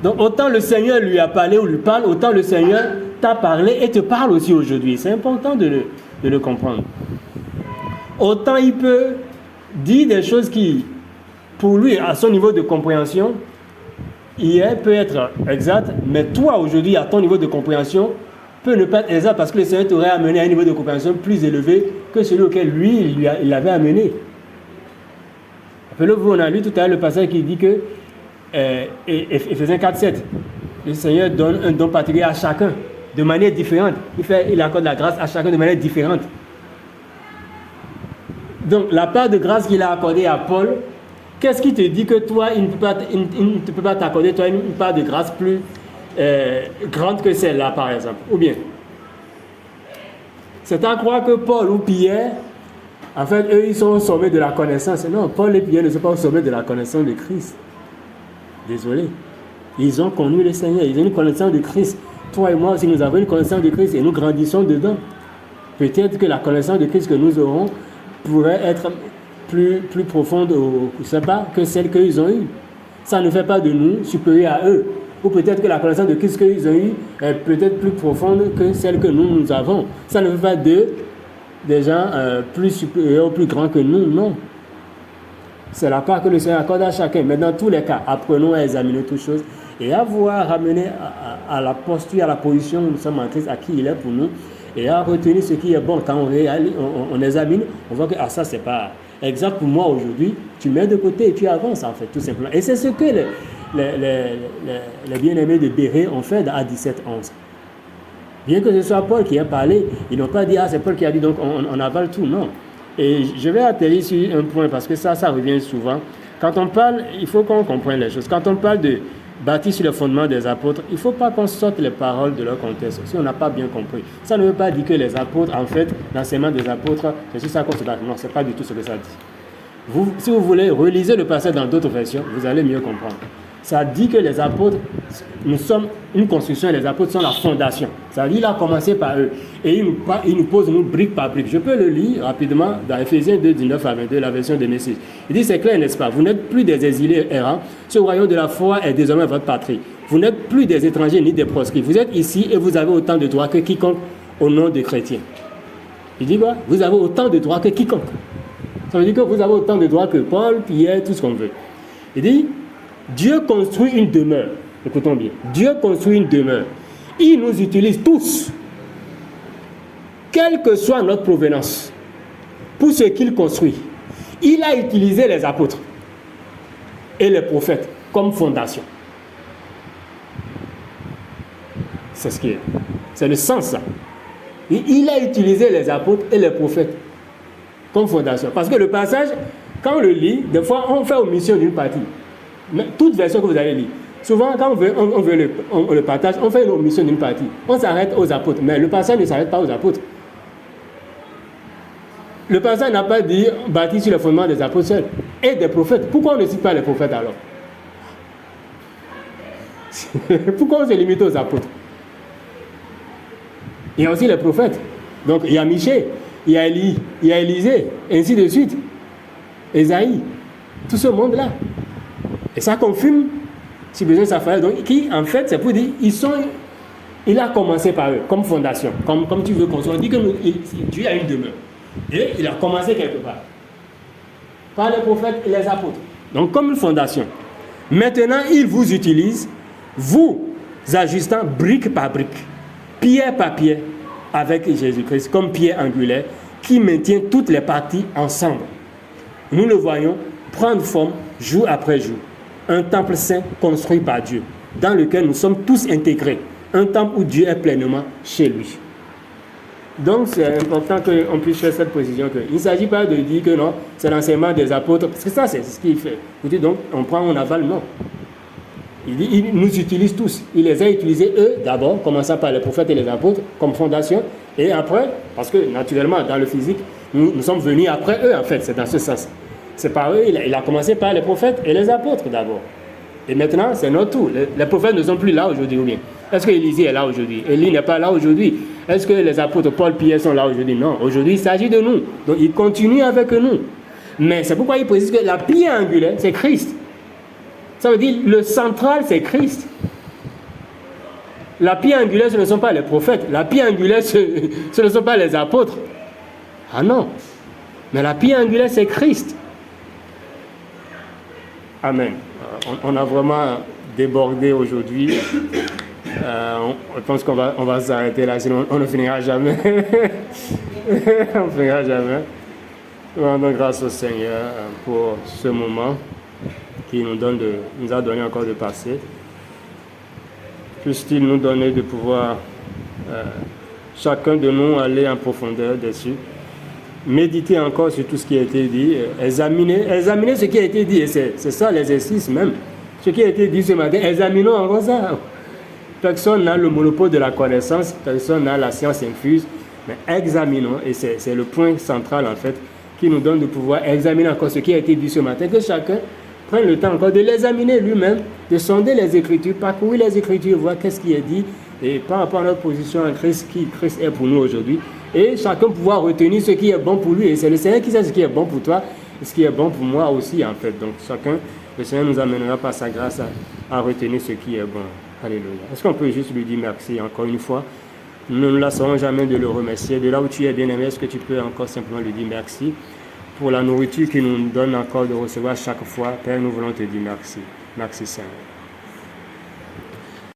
A: Donc autant le Seigneur lui a parlé ou lui parle, autant le Seigneur t'a parlé et te parle aussi aujourd'hui. C'est important de le comprendre. Autant il peut dire des choses qui, pour lui, à son niveau de compréhension, peut être exact, mais toi aujourd'hui, à ton niveau de compréhension, peut ne pas être exact parce que le Seigneur t'aurait amené à un niveau de compréhension plus élevé que celui auquel lui, il l'avait amené. Rappelez-vous, on a lu tout à l'heure le passage qui dit que Éphésiens 4:7, le Seigneur donne un don particulier à chacun de manière différente. Il accorde la grâce à chacun de manière différente. Donc la part de grâce qu'il a accordée à Paul, qu'est-ce qui te dit que toi, il ne peut pas t'accorder toi une part de grâce plus grande que celle-là, par exemple? Ou bien, c'est à croire que Paul ou Pierre, en fait, eux, ils sont au sommet de la connaissance. Non, Paul et Pierre ne sont pas au sommet de la connaissance de Christ. Désolé. Ils ont connu le Seigneur, ils ont une connaissance de Christ. Toi et moi aussi, nous avons une connaissance de Christ et nous grandissons dedans. Peut-être que la connaissance de Christ que nous aurons pourrait être plus profonde, je ne sais pas, que celle qu'ils ont eue. Ça ne fait pas de nous supérieurs à eux. Ou peut-être que la connaissance de Christ qu'ils ont eue est peut-être plus profonde que celle que nous avons. Ça ne fait pas d'eux des gens plus supérieurs ou plus grands que nous, non. C'est la part que le Seigneur accorde à chacun. Mais dans tous les cas, apprenons à examiner toutes choses et à voir ramener à la posture, à la position où nous sommes en Christ, à qui il est pour nous, et à retenir ce qui est bon. Quand on examine, on voit que ça, c'est pas exact pour moi aujourd'hui. Tu mets de côté et tu avances, en fait, tout simplement. Et c'est ce que les bien-aimés de Béret ont fait à 17-11. Bien que ce soit Paul qui a parlé, ils n'ont pas dit, c'est Paul qui a dit, donc on avale tout, non. Et je vais atterrir sur un point, parce que ça revient souvent. Quand on parle, il faut qu'on comprenne les choses. Quand on parle de bâtir sur le fondement des apôtres, il ne faut pas qu'on sorte les paroles de leur contexte, si on n'a pas bien compris. Ça ne veut pas dire que les apôtres, en fait, l'enseignement des apôtres, c'est sur ça qu'on se base. Non, ce n'est pas du tout ce que ça dit. Si vous voulez, relisez le passage dans d'autres versions, vous allez mieux comprendre. Ça dit que les apôtres, nous sommes une construction et les apôtres sont la fondation. Ça dit, il a commencé par eux. Et il nous pose nous brique par brique. Je peux le lire rapidement dans Éphésiens 2, 19 à 22, la version de Message. Il dit, c'est clair, n'est-ce pas? Vous n'êtes plus des exilés errants. Ce royaume de la foi est désormais votre patrie. Vous n'êtes plus des étrangers ni des proscrits. Vous êtes ici et vous avez autant de droits que quiconque au nom de chrétien. Il dit quoi? Vous avez autant de droits que quiconque. Ça veut dire que vous avez autant de droits que Paul, Pierre, tout ce qu'on veut. Il dit, Dieu construit une demeure. Écoutons bien. Dieu construit une demeure. Il nous utilise tous, quelle que soit notre provenance, pour ce qu'il construit. Il a utilisé les apôtres et les prophètes comme fondation. C'est ce qui est. C'est le sens, ça. Et il a utilisé les apôtres et les prophètes comme fondation. Parce que le passage, quand on le lit, des fois, on fait omission d'une partie. Mais toute version que vous allez lire, souvent, quand on le partage, on fait une omission d'une partie. On s'arrête aux apôtres. Mais le passage ne s'arrête pas aux apôtres. Le passage n'a pas dit bâti sur le fondement des apôtres seuls et des prophètes. Pourquoi on ne cite pas les prophètes alors? Pourquoi on se limite aux apôtres? Il y a aussi les prophètes. Donc il y a Michée, il y a Élie, il y a Élisée, et ainsi de suite. Ésaïe, tout ce monde-là. Et ça confirme, si besoin ça fait. Donc qui, en fait, c'est pour dire, il a commencé par eux, comme fondation, comme tu veux construire. On dit que Dieu a une demeure. Et il a commencé quelque part. Par les prophètes et les apôtres. Donc comme une fondation. Maintenant, il vous utilise, vous ajustant brique par brique, pierre par pierre, avec Jésus-Christ, comme pierre angulaire, qui maintient toutes les parties ensemble. Nous le voyons prendre forme jour après jour. Un temple saint construit par Dieu, dans lequel nous sommes tous intégrés. Un temple où Dieu est pleinement chez lui. Donc c'est important qu'on puisse faire cette précision. Il ne s'agit pas de dire que non, c'est l'enseignement des apôtres, parce que ça c'est ce qu'il fait. Vous dites donc, on prend, on avale, non. Il nous utilise tous. Il les a utilisés eux d'abord, commençant par les prophètes et les apôtres comme fondation, et après, parce que naturellement dans le physique, nous sommes venus après eux en fait, c'est dans ce sens. C'est par eux, il a commencé par les prophètes et les apôtres d'abord. Et maintenant, c'est notre tour. Les prophètes ne sont plus là aujourd'hui ou bien? Est-ce que Élisée est là aujourd'hui? Élie n'est pas là aujourd'hui. Est-ce que les apôtres Paul, Pierre sont là aujourd'hui? Non. Aujourd'hui, il s'agit de nous. Donc, il continue avec nous. Mais c'est pourquoi il précise que la pierre angulaire, c'est Christ. Ça veut dire, le central, c'est Christ. La pierre angulaire, ce ne sont pas les prophètes. La pierre angulaire, ce ne sont pas les apôtres. Ah non. Mais la pierre angulaire, c'est Christ. Amen. On a vraiment débordé aujourd'hui. Je pense qu'on va s'arrêter là, sinon on ne finira jamais. On ne finira jamais. Rendons grâce au Seigneur pour ce moment qui nous a donné encore de passer. Puisse-t-il nous donner de pouvoir, chacun de nous, aller en profondeur dessus. Méditer encore sur tout ce qui a été dit, examiner ce qui a été dit, et c'est ça l'exercice même. Ce qui a été dit ce matin, examinons encore ça. Personne n'a le monopole de la connaissance, personne n'a la science infuse, mais examinons, et c'est le point central en fait, qui nous donne de pouvoir examiner encore ce qui a été dit ce matin, que chacun prenne le temps encore de l'examiner lui-même, de sonder les Écritures, parcourir les Écritures, voir qu'est-ce qui est dit, et par rapport à notre position en Christ, qui Christ est pour nous aujourd'hui, et chacun pouvoir retenir ce qui est bon pour lui, et c'est le Seigneur qui sait ce qui est bon pour toi, et ce qui est bon pour moi aussi en fait. Donc chacun, le Seigneur nous amènera par sa grâce à retenir ce qui est bon. Alléluia. Est-ce qu'on peut juste lui dire merci encore une fois? Nous ne nous lasserons jamais de le remercier. De là où tu es bien-aimé, est-ce que tu peux encore simplement lui dire merci pour la nourriture qu'il nous donne encore de recevoir chaque fois? Père, nous voulons te dire merci. Merci Seigneur.